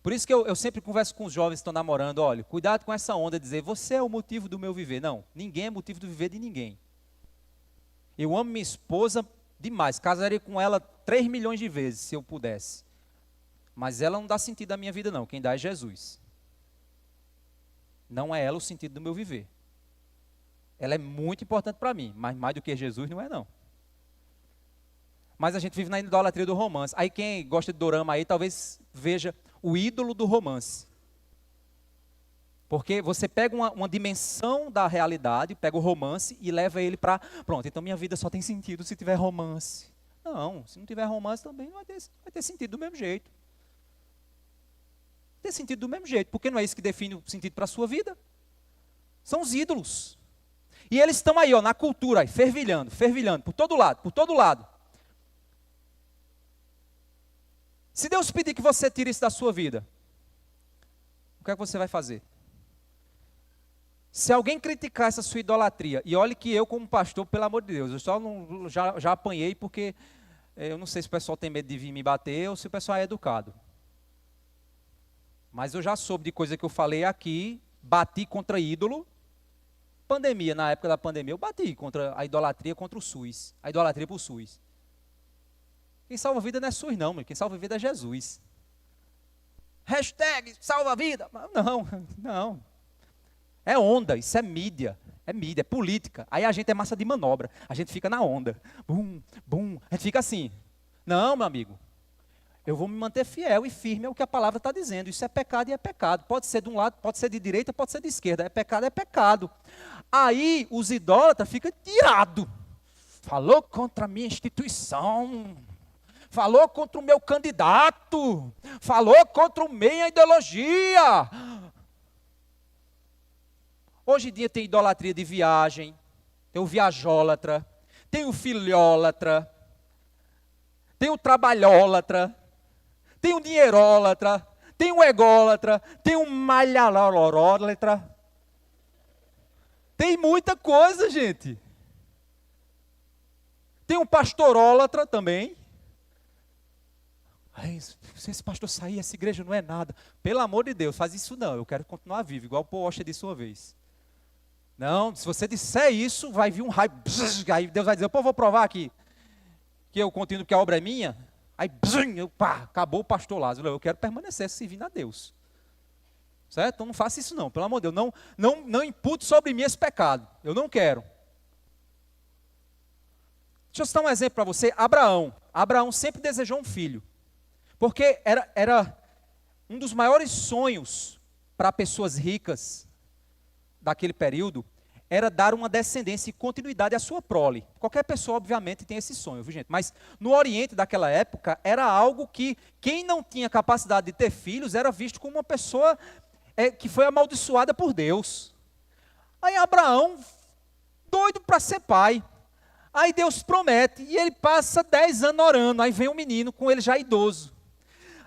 Por isso que eu sempre converso com os jovens que estão namorando, olha, cuidado com essa onda de dizer, você é o motivo do meu viver. Não, ninguém é motivo do viver de ninguém. Eu amo minha esposa demais, casaria com ela 3 milhões de vezes, se eu pudesse. Mas ela não dá sentido à minha vida não, quem dá é Jesus. Não é ela o sentido do meu viver. Ela é muito importante para mim, mas mais do que Jesus não é não. Mas a gente vive na idolatria do romance. Aí quem gosta de dorama aí, talvez veja o ídolo do romance. Porque você pega uma dimensão da realidade, pega o romance e leva ele para... Pronto, então minha vida só tem sentido se tiver romance. Não, se não tiver romance também não vai ter sentido do mesmo jeito. Vai ter sentido do mesmo jeito, porque não é isso que define o sentido para a sua vida. São os ídolos. E eles estão aí, ó, na cultura, aí, fervilhando, por todo lado, por todo lado. Se Deus pedir que você tire isso da sua vida, o que é que você vai fazer? Se alguém criticar essa sua idolatria, e olhe que eu como pastor, pelo amor de Deus, eu só já apanhei porque eu não sei se o pessoal tem medo de vir me bater ou se o pessoal é educado. Mas eu já soube de coisa que eu falei aqui, bati contra ídolo. Pandemia, na época da pandemia, eu bati contra a idolatria, contra o SUS, a idolatria para o SUS. Quem salva a vida não é SUS não, quem salva a vida é Jesus. Hashtag salva a vida. Não. É onda, isso é mídia, é política. Aí a gente é massa de manobra, a gente fica na onda. Bum, bum, a gente fica assim. Não, meu amigo, eu vou me manter fiel e firme ao que a palavra está dizendo. Isso é pecado e é pecado. Pode ser de um lado, pode ser de direita, pode ser de esquerda. É pecado, é pecado. Aí os idólatras ficam tirados. Falou contra a minha instituição. Falou contra o meu candidato. Falou contra a minha ideologia. Hoje em dia tem idolatria de viagem, tem o viajólatra, tem o filhólatra, tem o trabalhólatra, tem o dinheirólatra, tem o ególatra, tem o malhalorólatra. Tem muita coisa, gente. Tem um pastorólatra também. Ai, se esse pastor sair, essa igreja não é nada. Pelo amor de Deus, faz isso não. Eu quero continuar vivo, igual o Porsche disse uma vez. Não, se você disser isso, vai vir um raio. Aí Deus vai dizer, pô, vou provar aqui que eu continuo porque a obra é minha. Aí, acabou o pastor Lázaro. Eu quero permanecer servindo a Deus. Certo? Então não faça isso não, pelo amor de Deus. Não impute sobre mim esse pecado. Eu não quero. Deixa eu citar um exemplo para você. Abraão. Abraão sempre desejou um filho. Porque era um dos maiores sonhos para pessoas ricas daquele período, era dar uma descendência e continuidade à sua prole. Qualquer pessoa, obviamente, tem esse sonho, viu, gente? Mas no Oriente daquela época, era algo que quem não tinha capacidade de ter filhos era visto como uma pessoa que foi amaldiçoada por Deus. Aí Abraão, doido para ser pai. Aí Deus promete, e ele passa 10 anos orando, aí vem um menino com ele já idoso.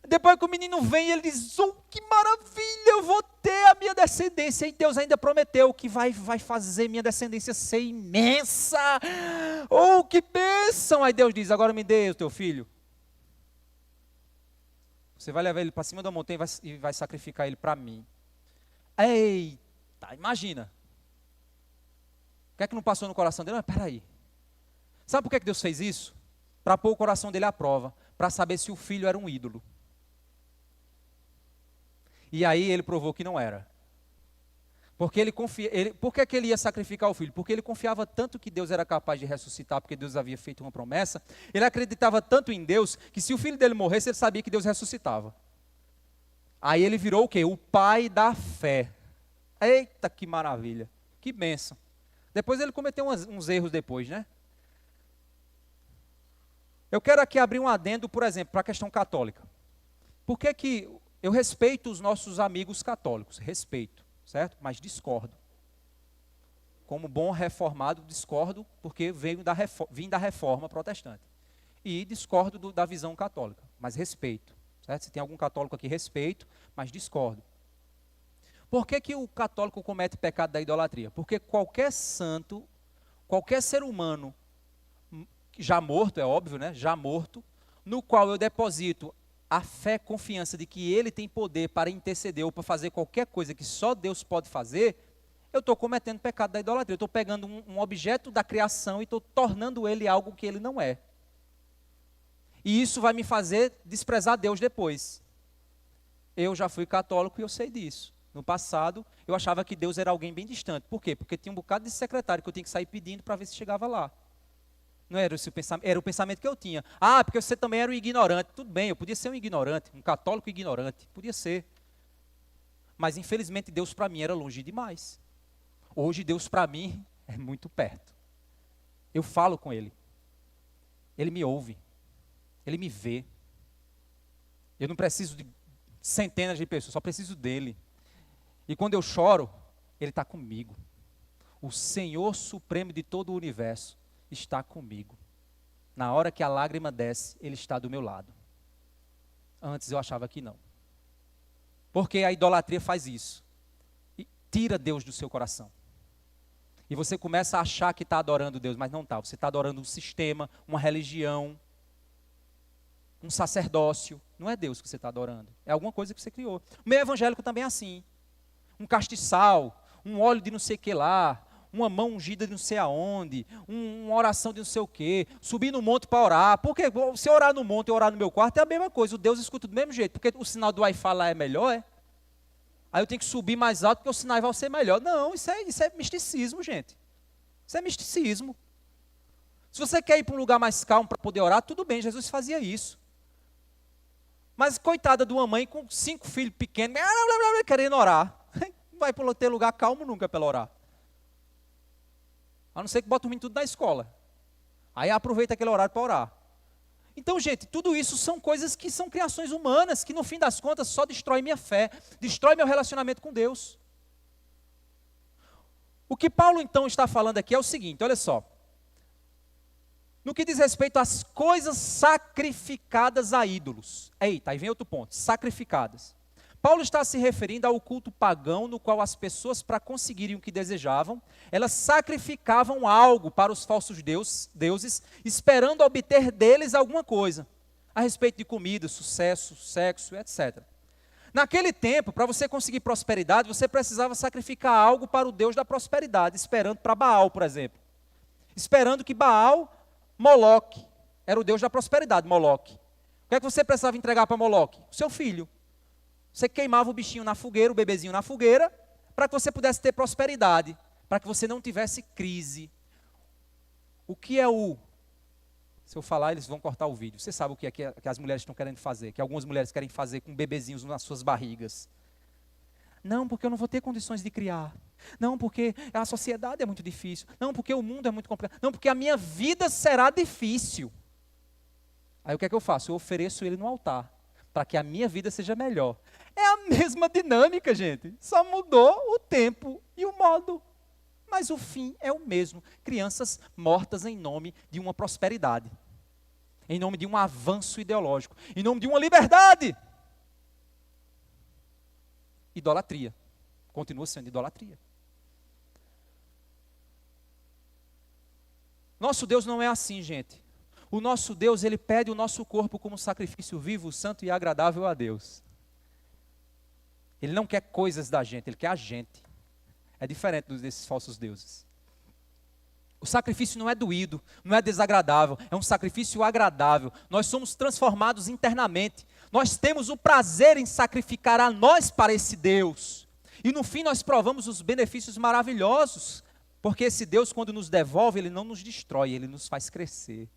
Depois que o menino vem, ele diz, oh, que maravilha, eu vou ter a minha descendência. E Deus ainda prometeu que vai fazer minha descendência ser imensa. Oh, que bênção. Aí Deus diz, agora me dê o teu filho. Você vai levar ele para cima da montanha e vai sacrificar ele para mim. Eita, imagina. O que é que não passou no coração dele? Mas peraí. Sabe por que Deus fez isso? Para pôr o coração dele à prova. Para saber se o filho era um ídolo. E aí ele provou que não era. Porque por que ele ia sacrificar o filho? Porque ele confiava tanto que Deus era capaz de ressuscitar, porque Deus havia feito uma promessa. Ele acreditava tanto em Deus, que se o filho dele morresse, ele sabia que Deus ressuscitava. Aí ele virou o quê? O pai da fé. Eita, que maravilha. Que bênção. Depois ele cometeu uns erros depois, né? Eu quero aqui abrir um adendo, por exemplo, para a questão católica. Por que eu respeito os nossos amigos católicos? Respeito, certo? Mas discordo. Como bom reformado, discordo, porque vim da reforma protestante. E discordo da visão católica, mas respeito. Certo? Se tem algum católico aqui, respeito, mas discordo. Por que o católico comete pecado da idolatria? Porque qualquer santo, qualquer ser humano, já morto, é óbvio, né? Já morto, no qual eu deposito a fé, confiança de que ele tem poder para interceder ou para fazer qualquer coisa que só Deus pode fazer, eu estou cometendo pecado da idolatria. Eu estou pegando um objeto da criação e estou tornando ele algo que ele não é. E isso vai me fazer desprezar Deus depois. Eu já fui católico e eu sei disso. No passado, eu achava que Deus era alguém bem distante. Por quê? Porque tinha um bocado de secretário que eu tinha que sair pedindo para ver se chegava lá. Não era esse o pensamento, era o pensamento que eu tinha. Ah, porque você também era um ignorante. Tudo bem, eu podia ser um ignorante, um católico ignorante. Podia ser. Mas, infelizmente, Deus para mim era longe demais. Hoje, Deus para mim é muito perto. Eu falo com Ele. Ele me ouve. Ele me vê. Eu não preciso de centenas de pessoas, só preciso dEle. E quando eu choro, Ele está comigo. O Senhor Supremo de todo o universo está comigo. Na hora que a lágrima desce, Ele está do meu lado. Antes eu achava que não. Porque a idolatria faz isso. E tira Deus do seu coração. E você começa a achar que está adorando Deus, mas não está. Você está adorando um sistema, uma religião, um sacerdócio. Não é Deus que você está adorando. É alguma coisa que você criou. O meio evangélico também é assim. Um castiçal, um óleo de não sei o que lá, uma mão ungida de não sei aonde, uma oração de não sei o que, subir no monte para orar. Porque se eu orar no monte e orar no meu quarto é a mesma coisa. O Deus escuta do mesmo jeito. Porque o sinal do Wi-Fi lá é melhor, é? Aí eu tenho que subir mais alto porque o sinal vai ser melhor. Não, isso é misticismo, gente. Isso é misticismo. Se você quer ir para um lugar mais calmo para poder orar, tudo bem, Jesus fazia isso. Mas coitada de uma mãe com 5 filhos pequenos, querendo orar. Não vai ter lugar calmo nunca para ela orar. A não ser que bota o menino tudo na escola. Aí aproveita aquele horário para orar. Então, gente, tudo isso são coisas que são criações humanas, que no fim das contas só destrói minha fé, destrói meu relacionamento com Deus. O que Paulo então está falando aqui é o seguinte, olha só. No que diz respeito às coisas sacrificadas a ídolos. Eita, aí vem outro ponto, sacrificadas. Paulo está se referindo ao culto pagão, no qual as pessoas, para conseguirem o que desejavam, elas sacrificavam algo para os falsos deuses, esperando obter deles alguma coisa, a respeito de comida, sucesso, sexo, etc. Naquele tempo, para você conseguir prosperidade, você precisava sacrificar algo para o Deus da prosperidade, esperando para Baal, por exemplo. Esperando que Baal, Moloque, era o Deus da prosperidade, Moloque. O que é que você precisava entregar para Moloque? O seu filho. Você queimava o bichinho na fogueira, o bebezinho na fogueira, para que você pudesse ter prosperidade, para que você não tivesse crise. O que é o... Se eu falar, eles vão cortar o vídeo. Você sabe o que é que as mulheres estão querendo fazer, que algumas mulheres querem fazer com bebezinhos nas suas barrigas. Não, porque eu não vou ter condições de criar. Não, porque a sociedade é muito difícil. Não, porque o mundo é muito complicado. Não, porque a minha vida será difícil. Aí o que é que eu faço? Eu ofereço ele no altar, para que a minha vida seja melhor. É a mesma dinâmica, gente. Só mudou o tempo e o modo. Mas o fim é o mesmo. Crianças mortas em nome de uma prosperidade. Em nome de um avanço ideológico. Em nome de uma liberdade. Idolatria. Continua sendo idolatria. Nosso Deus não é assim, gente. O nosso Deus, Ele pede o nosso corpo como sacrifício vivo, santo e agradável a Deus. Ele não quer coisas da gente, Ele quer a gente. É diferente desses falsos deuses. O sacrifício não é doído, não é desagradável, é um sacrifício agradável. Nós somos transformados internamente. Nós temos o prazer em sacrificar a nós para esse Deus. E no fim nós provamos os benefícios maravilhosos. Porque esse Deus, quando nos devolve, Ele não nos destrói, Ele nos faz crescer.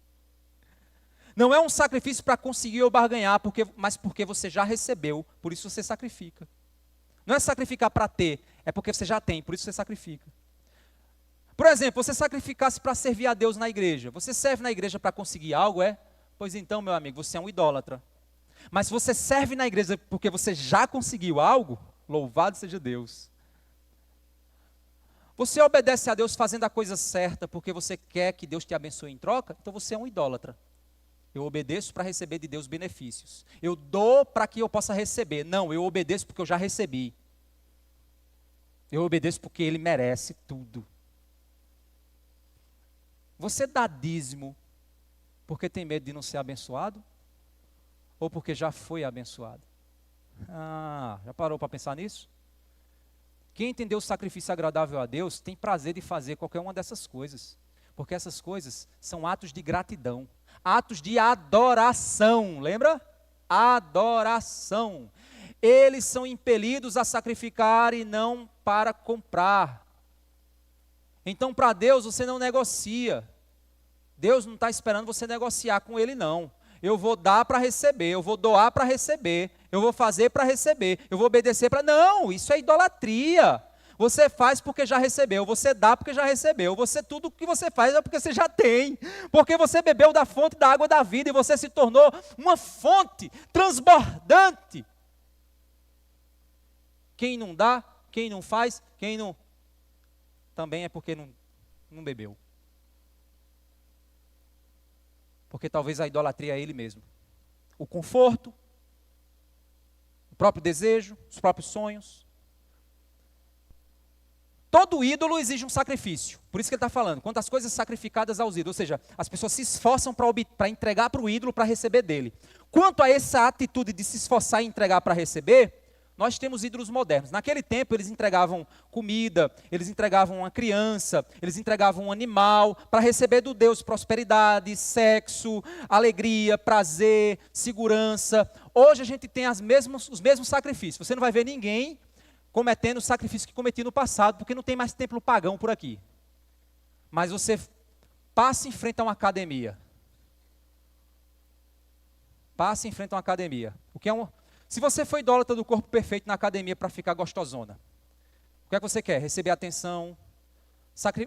Não é um sacrifício para conseguir ou barganhar, mas porque você já recebeu, por isso você sacrifica. Não é sacrificar para ter, é porque você já tem, por isso você sacrifica. Por exemplo, você sacrificasse para servir a Deus na igreja. Você serve na igreja para conseguir algo, é? Pois então, meu amigo, você é um idólatra. Mas se você serve na igreja porque você já conseguiu algo, louvado seja Deus. Você obedece a Deus fazendo a coisa certa porque você quer que Deus te abençoe em troca, então você é um idólatra. Eu obedeço para receber de Deus benefícios. Eu dou para que eu possa receber. Não, eu obedeço porque eu já recebi. Eu obedeço porque Ele merece tudo. Você dá dízimo porque tem medo de não ser abençoado? Ou porque já foi abençoado? Já parou para pensar nisso? Quem entendeu o sacrifício agradável a Deus tem prazer de fazer qualquer uma dessas coisas. Porque essas coisas são atos de gratidão. Atos de adoração, lembra? Adoração. Eles são impelidos a sacrificar e não para comprar. Então, para Deus, você não negocia. Deus não está esperando você negociar com Ele, não. Eu vou dar para receber, eu vou doar para receber, eu vou fazer para receber, eu vou obedecer para... Não, isso é idolatria. Você faz porque já recebeu, você dá porque já recebeu, tudo que você faz é porque você já tem, porque você bebeu da fonte da água da vida e você se tornou uma fonte transbordante. Quem não dá, quem não faz, quem não... também é porque não bebeu. Porque talvez a idolatria é ele mesmo. O conforto, o próprio desejo, os próprios sonhos. Todo ídolo exige um sacrifício. Por isso que ele está falando. Quantas coisas sacrificadas aos ídolos. Ou seja, as pessoas se esforçam para entregar para o ídolo, para receber dele. Quanto a essa atitude de se esforçar e entregar para receber, nós temos ídolos modernos. Naquele tempo, eles entregavam comida, eles entregavam uma criança, eles entregavam um animal para receber do Deus prosperidade, sexo, alegria, prazer, segurança. Hoje a gente tem os mesmos sacrifícios. Você não vai ver ninguém cometendo o sacrifício que cometia no passado, porque não tem mais templo pagão por aqui. Mas você passa em frente a uma academia. Passa em frente a uma academia. O que é um... Se você foi idólatra do corpo perfeito na academia para ficar gostosona, o que é que você quer? Receber atenção.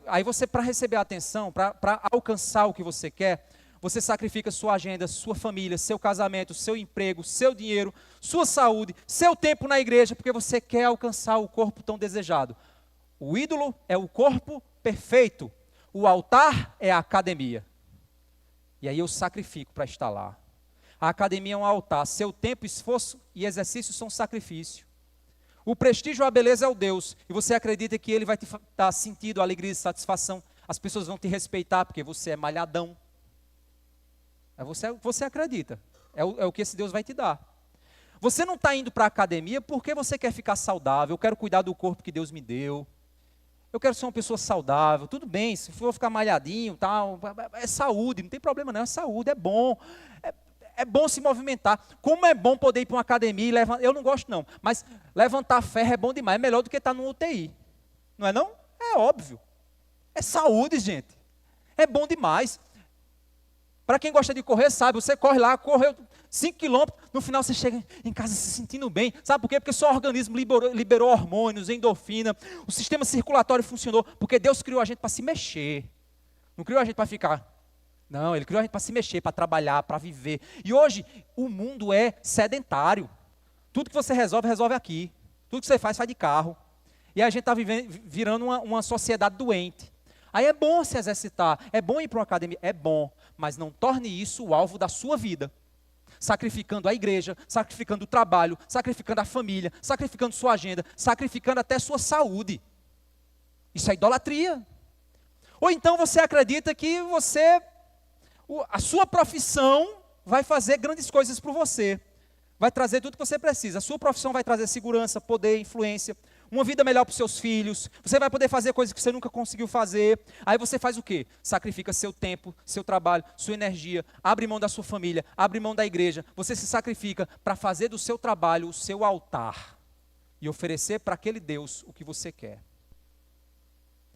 Aí você, para receber atenção, para alcançar o que você quer, você sacrifica sua agenda, sua família, seu casamento, seu emprego, seu dinheiro, sua saúde, seu tempo na igreja, porque você quer alcançar o corpo tão desejado. O ídolo é o corpo perfeito. O altar é a academia. E aí eu sacrifico para estar lá. A academia é um altar. Seu tempo, esforço e exercício são sacrifício. O prestígio ou a beleza é o Deus. E você acredita que Ele vai te dar sentido, alegria e satisfação. As pessoas vão te respeitar porque você é malhadão. Você acredita. É o que esse Deus vai te dar. Você não está indo para a academia porque você quer ficar saudável. Eu quero cuidar do corpo que Deus me deu. Eu quero ser uma pessoa saudável. Tudo bem, se for ficar malhadinho, tal, é saúde. Não tem problema não, é saúde, é bom. É bom se movimentar. Como é bom poder ir para uma academia e levantar. Eu não gosto não, mas levantar ferro é bom demais. É melhor do que estar no UTI. Não é não? É óbvio. É saúde, gente. É bom demais. Para quem gosta de correr, sabe, você corre lá, correu 5 quilômetros, no final você chega em casa se sentindo bem. Sabe por quê? Porque o seu organismo liberou hormônios, endorfina, o sistema circulatório funcionou, porque Deus criou a gente para se mexer. Não criou a gente para ficar. Não, Ele criou a gente para se mexer, para trabalhar, para viver. E hoje, o mundo é sedentário. Tudo que você resolve aqui. Tudo que você faz de carro. E a gente está virando uma sociedade doente. Aí é bom se exercitar, é bom ir para uma academia, é bom, mas não torne isso o alvo da sua vida. Sacrificando a igreja, sacrificando o trabalho, sacrificando a família, sacrificando sua agenda, sacrificando até sua saúde. Isso é idolatria. Ou então você acredita que a sua profissão vai fazer grandes coisas por você. Vai trazer tudo que você precisa. A sua profissão vai trazer segurança, poder, influência, uma vida melhor para os seus filhos. Você vai poder fazer coisas que você nunca conseguiu fazer. Aí você faz o quê? Sacrifica seu tempo, seu trabalho, sua energia, abre mão da sua família, abre mão da igreja. Você se sacrifica para fazer do seu trabalho o seu altar e oferecer para aquele Deus o que você quer.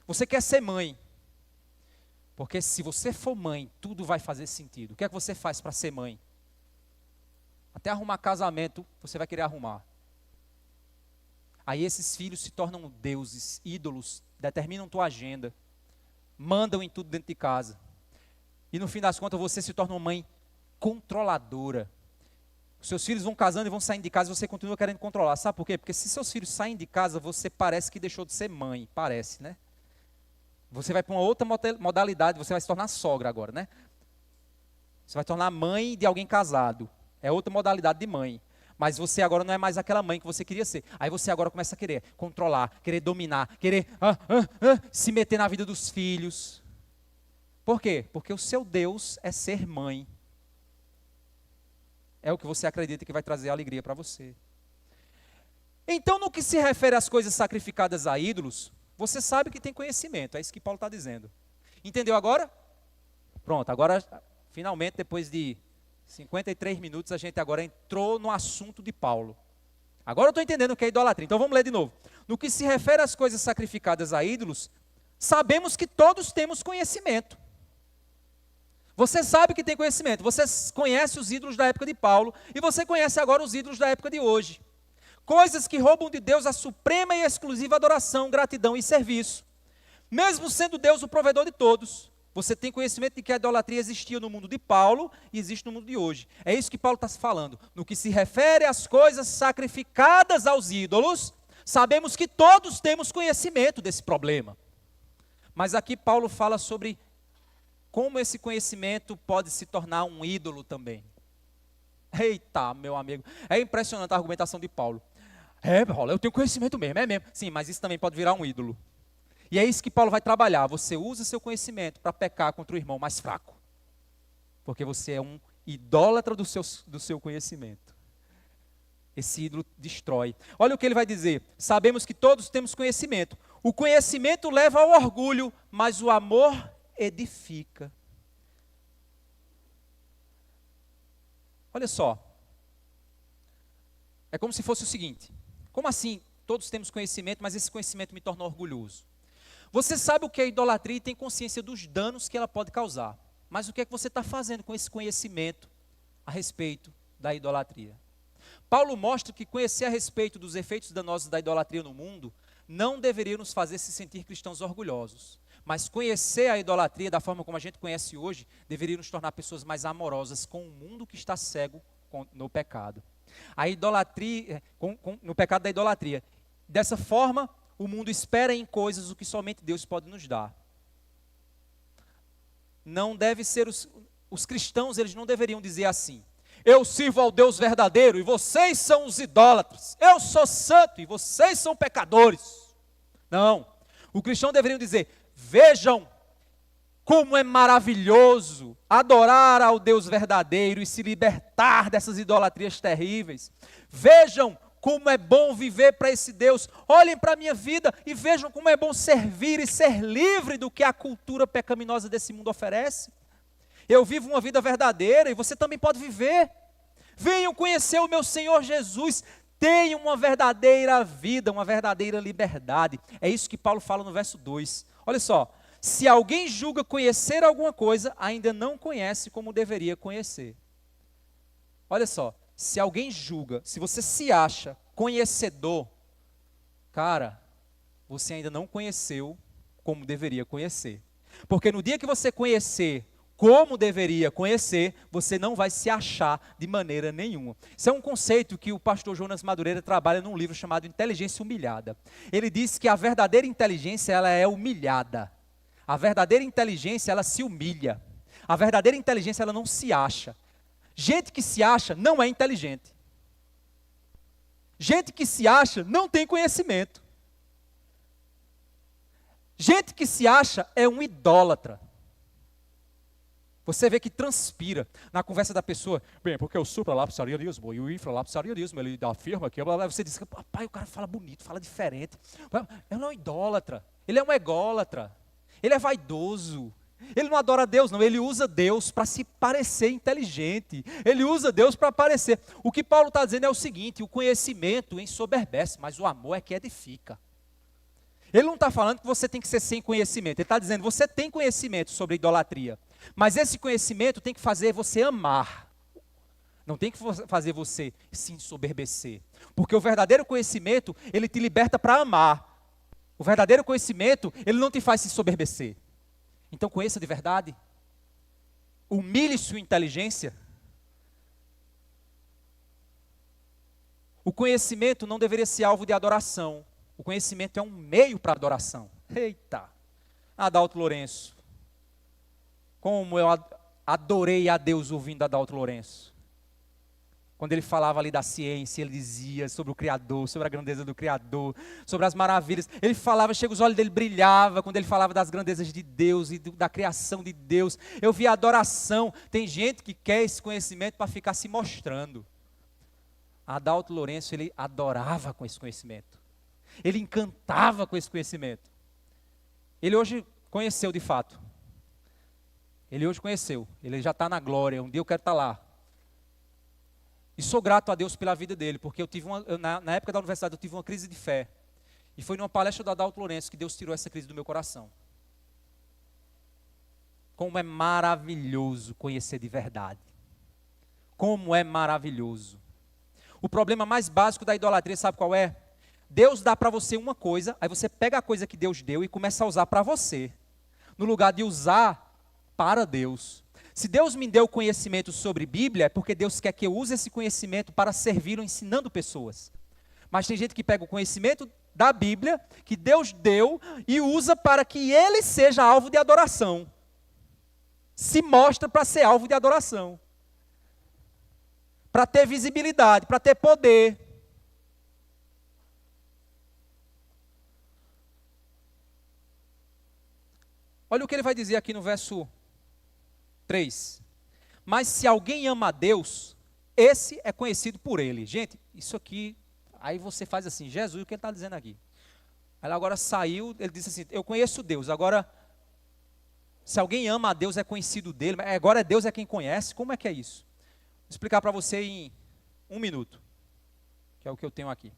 Você quer ser mãe. Porque se você for mãe, tudo vai fazer sentido. O que é que você faz para ser mãe? Até arrumar casamento, você vai querer arrumar. Aí esses filhos se tornam deuses, ídolos, determinam tua agenda, mandam em tudo dentro de casa. E no fim das contas você se torna uma mãe controladora. Os seus filhos vão casando e vão saindo de casa e você continua querendo controlar. Sabe por quê? Porque se seus filhos saem de casa, você parece que deixou de ser mãe. Parece, né? Você vai para uma outra modalidade, você vai se tornar sogra agora, né? Você vai tornar mãe de alguém casado. É outra modalidade de mãe. Mas você agora não é mais aquela mãe que você queria ser. Aí você agora começa a querer controlar, querer dominar, querer se meter na vida dos filhos. Por quê? Porque o seu Deus é ser mãe. É o que você acredita que vai trazer alegria para você. Então, no que se refere às coisas sacrificadas a ídolos, você sabe que tem conhecimento. É isso que Paulo está dizendo. Entendeu agora? Pronto, agora, finalmente, depois de 53 minutos, a gente agora entrou no assunto de Paulo. Agora eu estou entendendo o que é idolatria. Então vamos ler de novo. No que se refere às coisas sacrificadas a ídolos, sabemos que todos temos conhecimento. Você sabe que tem conhecimento. Você conhece os ídolos da época de Paulo e você conhece agora os ídolos da época de hoje. Coisas que roubam de Deus a suprema e exclusiva adoração, gratidão e serviço. Mesmo sendo Deus o provedor de todos, você tem conhecimento de que a idolatria existia no mundo de Paulo e existe no mundo de hoje. É isso que Paulo está falando. No que se refere às coisas sacrificadas aos ídolos, sabemos que todos temos conhecimento desse problema. Mas aqui Paulo fala sobre como esse conhecimento pode se tornar um ídolo também. Eita, meu amigo, é impressionante a argumentação de Paulo. Paulo, eu tenho conhecimento mesmo, é mesmo. Sim, mas isso também pode virar um ídolo. E é isso que Paulo vai trabalhar. Você usa seu conhecimento para pecar contra o irmão mais fraco. Porque você é um idólatra do seu conhecimento. Esse ídolo destrói. Olha o que ele vai dizer. Sabemos que todos temos conhecimento. O conhecimento leva ao orgulho, mas o amor edifica. Olha só. É como se fosse o seguinte. Como assim todos temos conhecimento, mas esse conhecimento me torna orgulhoso? Você sabe o que é idolatria e tem consciência dos danos que ela pode causar. Mas o que é que você está fazendo com esse conhecimento a respeito da idolatria? Paulo mostra que conhecer a respeito dos efeitos danosos da idolatria no mundo não deveria nos fazer se sentir cristãos orgulhosos. Mas conhecer a idolatria da forma como a gente conhece hoje, deveria nos tornar pessoas mais amorosas com o mundo que está cego no pecado. A idolatria, no pecado da idolatria. Dessa forma, o mundo espera em coisas o que somente Deus pode nos dar. Não deve ser os cristãos, eles não deveriam dizer assim: eu sirvo ao Deus verdadeiro e vocês são os idólatras. Eu sou santo e vocês são pecadores. Não. O cristão deveria dizer: vejam como é maravilhoso adorar ao Deus verdadeiro e se libertar dessas idolatrias terríveis. Vejam como é bom viver para esse Deus. Olhem para a minha vida e vejam como é bom servir e ser livre do que a cultura pecaminosa desse mundo oferece. Eu vivo uma vida verdadeira e você também pode viver. Venham conhecer o meu Senhor Jesus. Tenham uma verdadeira vida, uma verdadeira liberdade. É isso que Paulo fala no verso 2. Olha só. Se alguém julga conhecer alguma coisa, ainda não conhece como deveria conhecer. Olha só, se alguém julga, se você se acha conhecedor, cara, você ainda não conheceu como deveria conhecer. Porque no dia que você conhecer como deveria conhecer, você não vai se achar de maneira nenhuma. Isso é um conceito que o pastor Jonas Madureira trabalha num livro chamado Inteligência Humilhada. Ele diz que a verdadeira inteligência, ela é humilhada. A verdadeira inteligência, ela se humilha. A verdadeira inteligência, ela não se acha. Gente que se acha não é inteligente. Gente que se acha não tem conhecimento. Gente que se acha é um idólatra. Você vê que transpira na conversa da pessoa. Bem, porque o supralapsarianismo e o infralapsarianismo, ele afirma que... Você diz que, papai, o cara fala bonito, fala diferente. Ele não é um idólatra, ele é um ególatra. Ele é vaidoso, ele não adora Deus não, ele usa Deus para se parecer inteligente, ele usa Deus para parecer. O que Paulo está dizendo é o seguinte: o conhecimento ensoberbece, mas o amor é que edifica. Ele não está falando que você tem que ser sem conhecimento, ele está dizendo que você tem conhecimento sobre idolatria, mas esse conhecimento tem que fazer você amar, não tem que fazer você se ensoberbecer, porque o verdadeiro conhecimento, ele te liberta para amar. O verdadeiro conhecimento, ele não te faz se soberbecer. Então conheça de verdade. Humilhe sua inteligência. O conhecimento não deveria ser alvo de adoração. O conhecimento é um meio para adoração. Eita! Adalto Lourenço. Como eu adorei a Deus ouvindo Adalto Lourenço. Quando ele falava ali da ciência, ele dizia sobre o Criador, sobre a grandeza do Criador, sobre as maravilhas. Ele falava, chega, os olhos dele brilhavam quando ele falava das grandezas de Deus e da criação de Deus. Eu via adoração. Tem gente que quer esse conhecimento para ficar se mostrando. Adalto Lourenço, ele adorava com esse conhecimento. Ele encantava com esse conhecimento. Ele hoje conheceu de fato. Ele hoje conheceu. Ele já está na glória. Um dia eu quero estar lá. E sou grato a Deus pela vida dele, porque na época da universidade eu tive uma crise de fé. E foi numa palestra do Adalto Lourenço que Deus tirou essa crise do meu coração. Como é maravilhoso conhecer de verdade. Como é maravilhoso. O problema mais básico da idolatria, sabe qual é? Deus dá para você uma coisa, aí você pega a coisa que Deus deu e começa a usar para você, no lugar de usar para Deus. Se Deus me deu conhecimento sobre Bíblia, é porque Deus quer que eu use esse conhecimento para servir ensinando pessoas. Mas tem gente que pega o conhecimento da Bíblia, que Deus deu, e usa para que ele seja alvo de adoração. Se mostra para ser alvo de adoração. Para ter visibilidade, para ter poder. Olha o que ele vai dizer aqui no verso 3. Mas se alguém ama a Deus, esse é conhecido por ele. Gente, isso aqui, aí você faz assim, Jesus, o que ele está dizendo aqui? Aí agora saiu, ele disse assim, eu conheço Deus, agora, se alguém ama a Deus, é conhecido dele, mas agora Deus é quem conhece, como é que é isso? Vou explicar para você em 1 minuto, que é o que eu tenho aqui.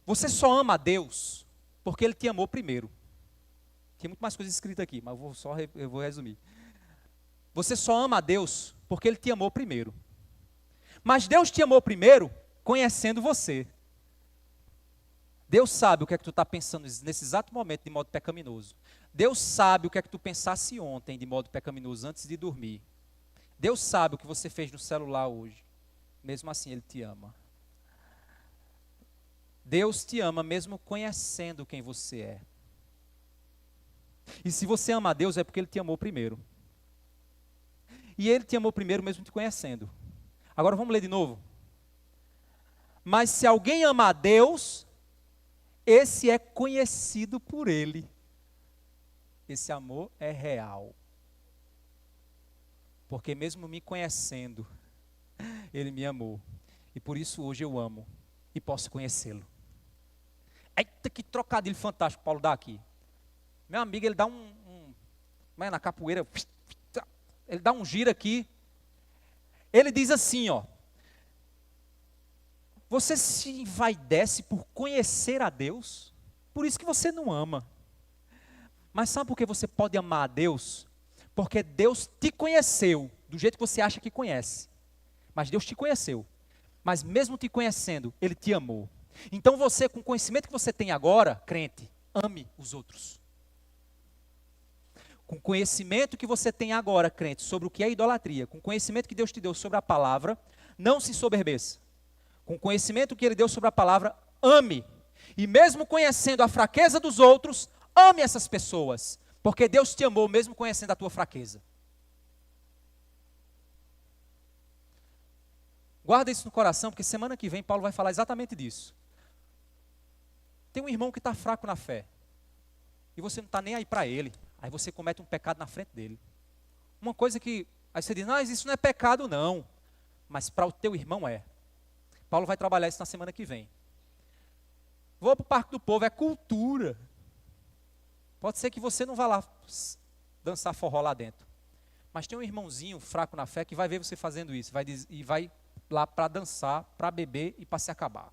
Você só ama a Deus porque ele te amou primeiro. Tem muito mais coisa escrita aqui, mas eu vou resumir. Você só ama a Deus porque ele te amou primeiro. Mas Deus te amou primeiro conhecendo você. Deus sabe o que é que tu está pensando nesse exato momento de modo pecaminoso. Deus sabe o que é que tu pensasse ontem de modo pecaminoso antes de dormir. Deus sabe o que você fez no celular hoje. Mesmo assim, Ele te ama. Deus te ama mesmo conhecendo quem você é. E se você ama a Deus é porque Ele te amou primeiro. E Ele te amou primeiro mesmo te conhecendo. Agora vamos ler de novo. Mas se alguém ama a Deus, esse é conhecido por Ele. Esse amor é real. Porque mesmo me conhecendo, Ele me amou. E por isso hoje eu amo e posso conhecê-lo. Eita, que trocadilho fantástico Paulo dá aqui. Meu amigo, ele dá na capoeira, ele dá um giro aqui. Ele diz assim, ó. Você se envaidece por conhecer a Deus, por isso que você não ama. Mas sabe por que você pode amar a Deus? Porque Deus te conheceu, do jeito que você acha que conhece. Mas Deus te conheceu. Mas mesmo te conhecendo, Ele te amou. Então você, com o conhecimento que você tem agora, crente, ame os outros. Com o conhecimento que você tem agora, crente, sobre o que é idolatria, com o conhecimento que Deus te deu sobre a palavra, não se soberbeça. Com o conhecimento que Ele deu sobre a palavra, ame. E mesmo conhecendo a fraqueza dos outros, ame essas pessoas. Porque Deus te amou mesmo conhecendo a tua fraqueza. Guarda isso no coração, porque semana que vem Paulo vai falar exatamente disso. Tem um irmão que está fraco na fé. E você não está nem aí para ele. Aí você comete um pecado na frente dele. Uma coisa que, aí você diz, não, isso não é pecado não. Mas para o teu irmão é. Paulo vai trabalhar isso na semana que vem. Vou para o Parque do Povo, é cultura. Pode ser que você não vá lá dançar forró lá dentro. Mas tem um irmãozinho fraco na fé que vai ver você fazendo isso. E vai lá para dançar, para beber e para se acabar.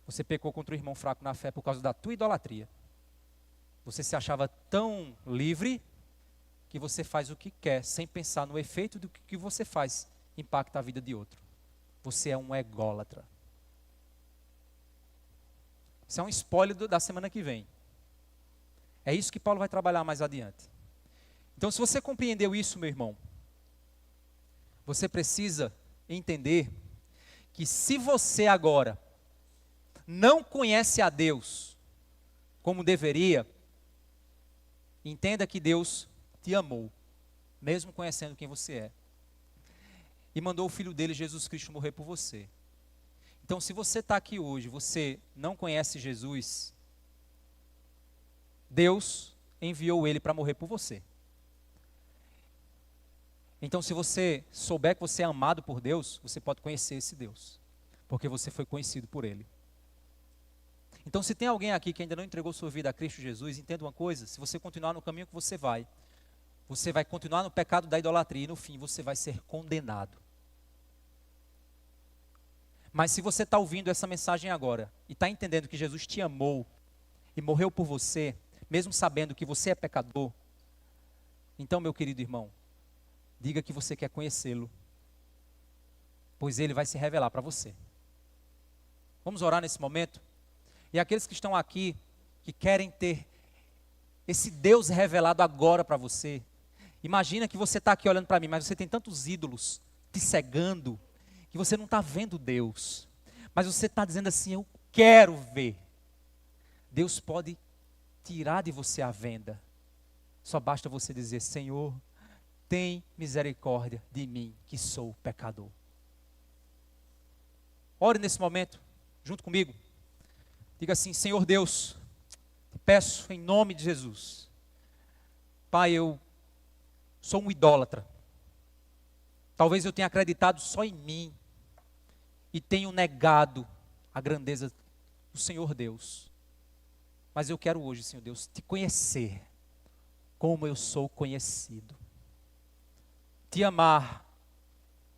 Você pecou contra o irmão fraco na fé por causa da tua idolatria. Você se achava tão livre que você faz o que quer, sem pensar no efeito do que você faz impacta a vida de outro. Você é um ególatra. Isso é um spoiler da semana que vem. É isso que Paulo vai trabalhar mais adiante. Então, se você compreendeu isso, meu irmão, você precisa entender que se você agora não conhece a Deus como deveria, entenda que Deus te amou, mesmo conhecendo quem você é. E mandou o Filho dele, Jesus Cristo, morrer por você. Então, se você está aqui hoje, você não conhece Jesus, Deus enviou Ele para morrer por você. Então, se você souber que você é amado por Deus, você pode conhecer esse Deus, porque você foi conhecido por Ele. Então, se tem alguém aqui que ainda não entregou sua vida a Cristo Jesus, entenda uma coisa, se você continuar no caminho que você vai, você vai continuar no pecado da idolatria e no fim você vai ser condenado. Mas se você está ouvindo essa mensagem agora e está entendendo que Jesus te amou e morreu por você, mesmo sabendo que você é pecador, então, meu querido irmão, diga que você quer conhecê-lo, pois ele vai se revelar para você. Vamos orar nesse momento? E aqueles que estão aqui, que querem ter esse Deus revelado agora para você, imagina que você está aqui olhando para mim, mas você tem tantos ídolos te cegando, que você não está vendo Deus, mas você está dizendo assim, eu quero ver. Deus pode tirar de você a venda, só basta você dizer, Senhor, tem misericórdia de mim, que sou pecador. Ore nesse momento, junto comigo, diga assim, Senhor Deus, te peço em nome de Jesus, Pai, eu sou um idólatra, talvez eu tenha acreditado só em mim, e tenho negado a grandeza do Senhor Deus, mas eu quero hoje, Senhor Deus, te conhecer, como eu sou conhecido, te amar,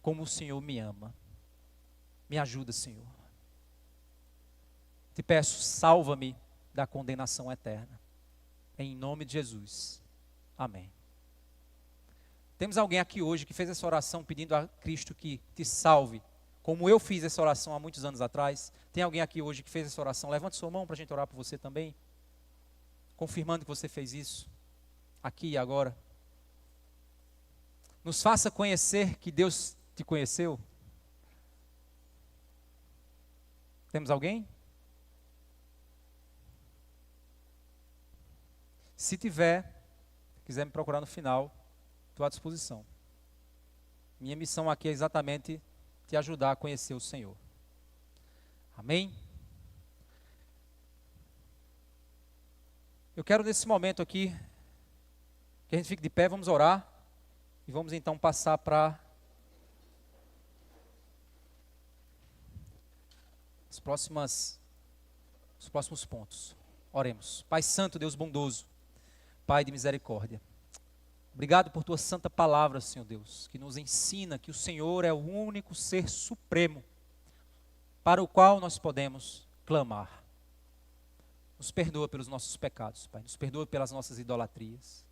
como o Senhor me ama, me ajuda, Senhor, te peço, salva-me da condenação eterna, em nome de Jesus, amém. Temos alguém aqui hoje que fez essa oração pedindo a Cristo que te salve, como eu fiz essa oração há muitos anos atrás. Tem alguém aqui hoje que fez essa oração? Levante sua mão para a gente orar por você também, confirmando que você fez isso, aqui e agora. Nos faça conhecer que Deus te conheceu. Temos alguém? Se tiver, quiser me procurar no final, estou à disposição. Minha missão aqui é exatamente te ajudar a conhecer o Senhor. Amém? Eu quero nesse momento aqui, que a gente fique de pé, vamos orar, e vamos então passar para os próximos pontos. Oremos. Pai Santo, Deus bondoso, Pai de misericórdia, obrigado por tua santa palavra, Senhor Deus, que nos ensina que o Senhor é o único ser supremo, para o qual nós podemos clamar. Nos perdoa pelos nossos pecados, Pai, nos perdoa pelas nossas idolatrias.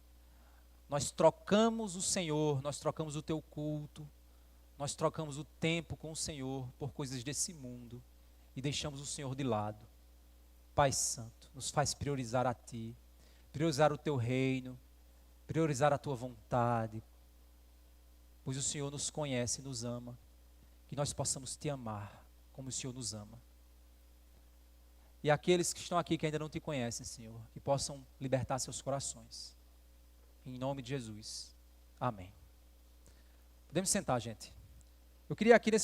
Nós trocamos o Senhor, nós trocamos o teu culto, nós trocamos o tempo com o Senhor por coisas desse mundo e deixamos o Senhor de lado. Pai Santo, nos faz priorizar a Ti, priorizar o Teu reino, priorizar a Tua vontade, pois o Senhor nos conhece e nos ama, que nós possamos Te amar como o Senhor nos ama. E aqueles que estão aqui que ainda não Te conhecem, Senhor, que possam libertar seus corações. Em nome de Jesus. Amém. Podemos sentar, gente. Eu queria aqui nesse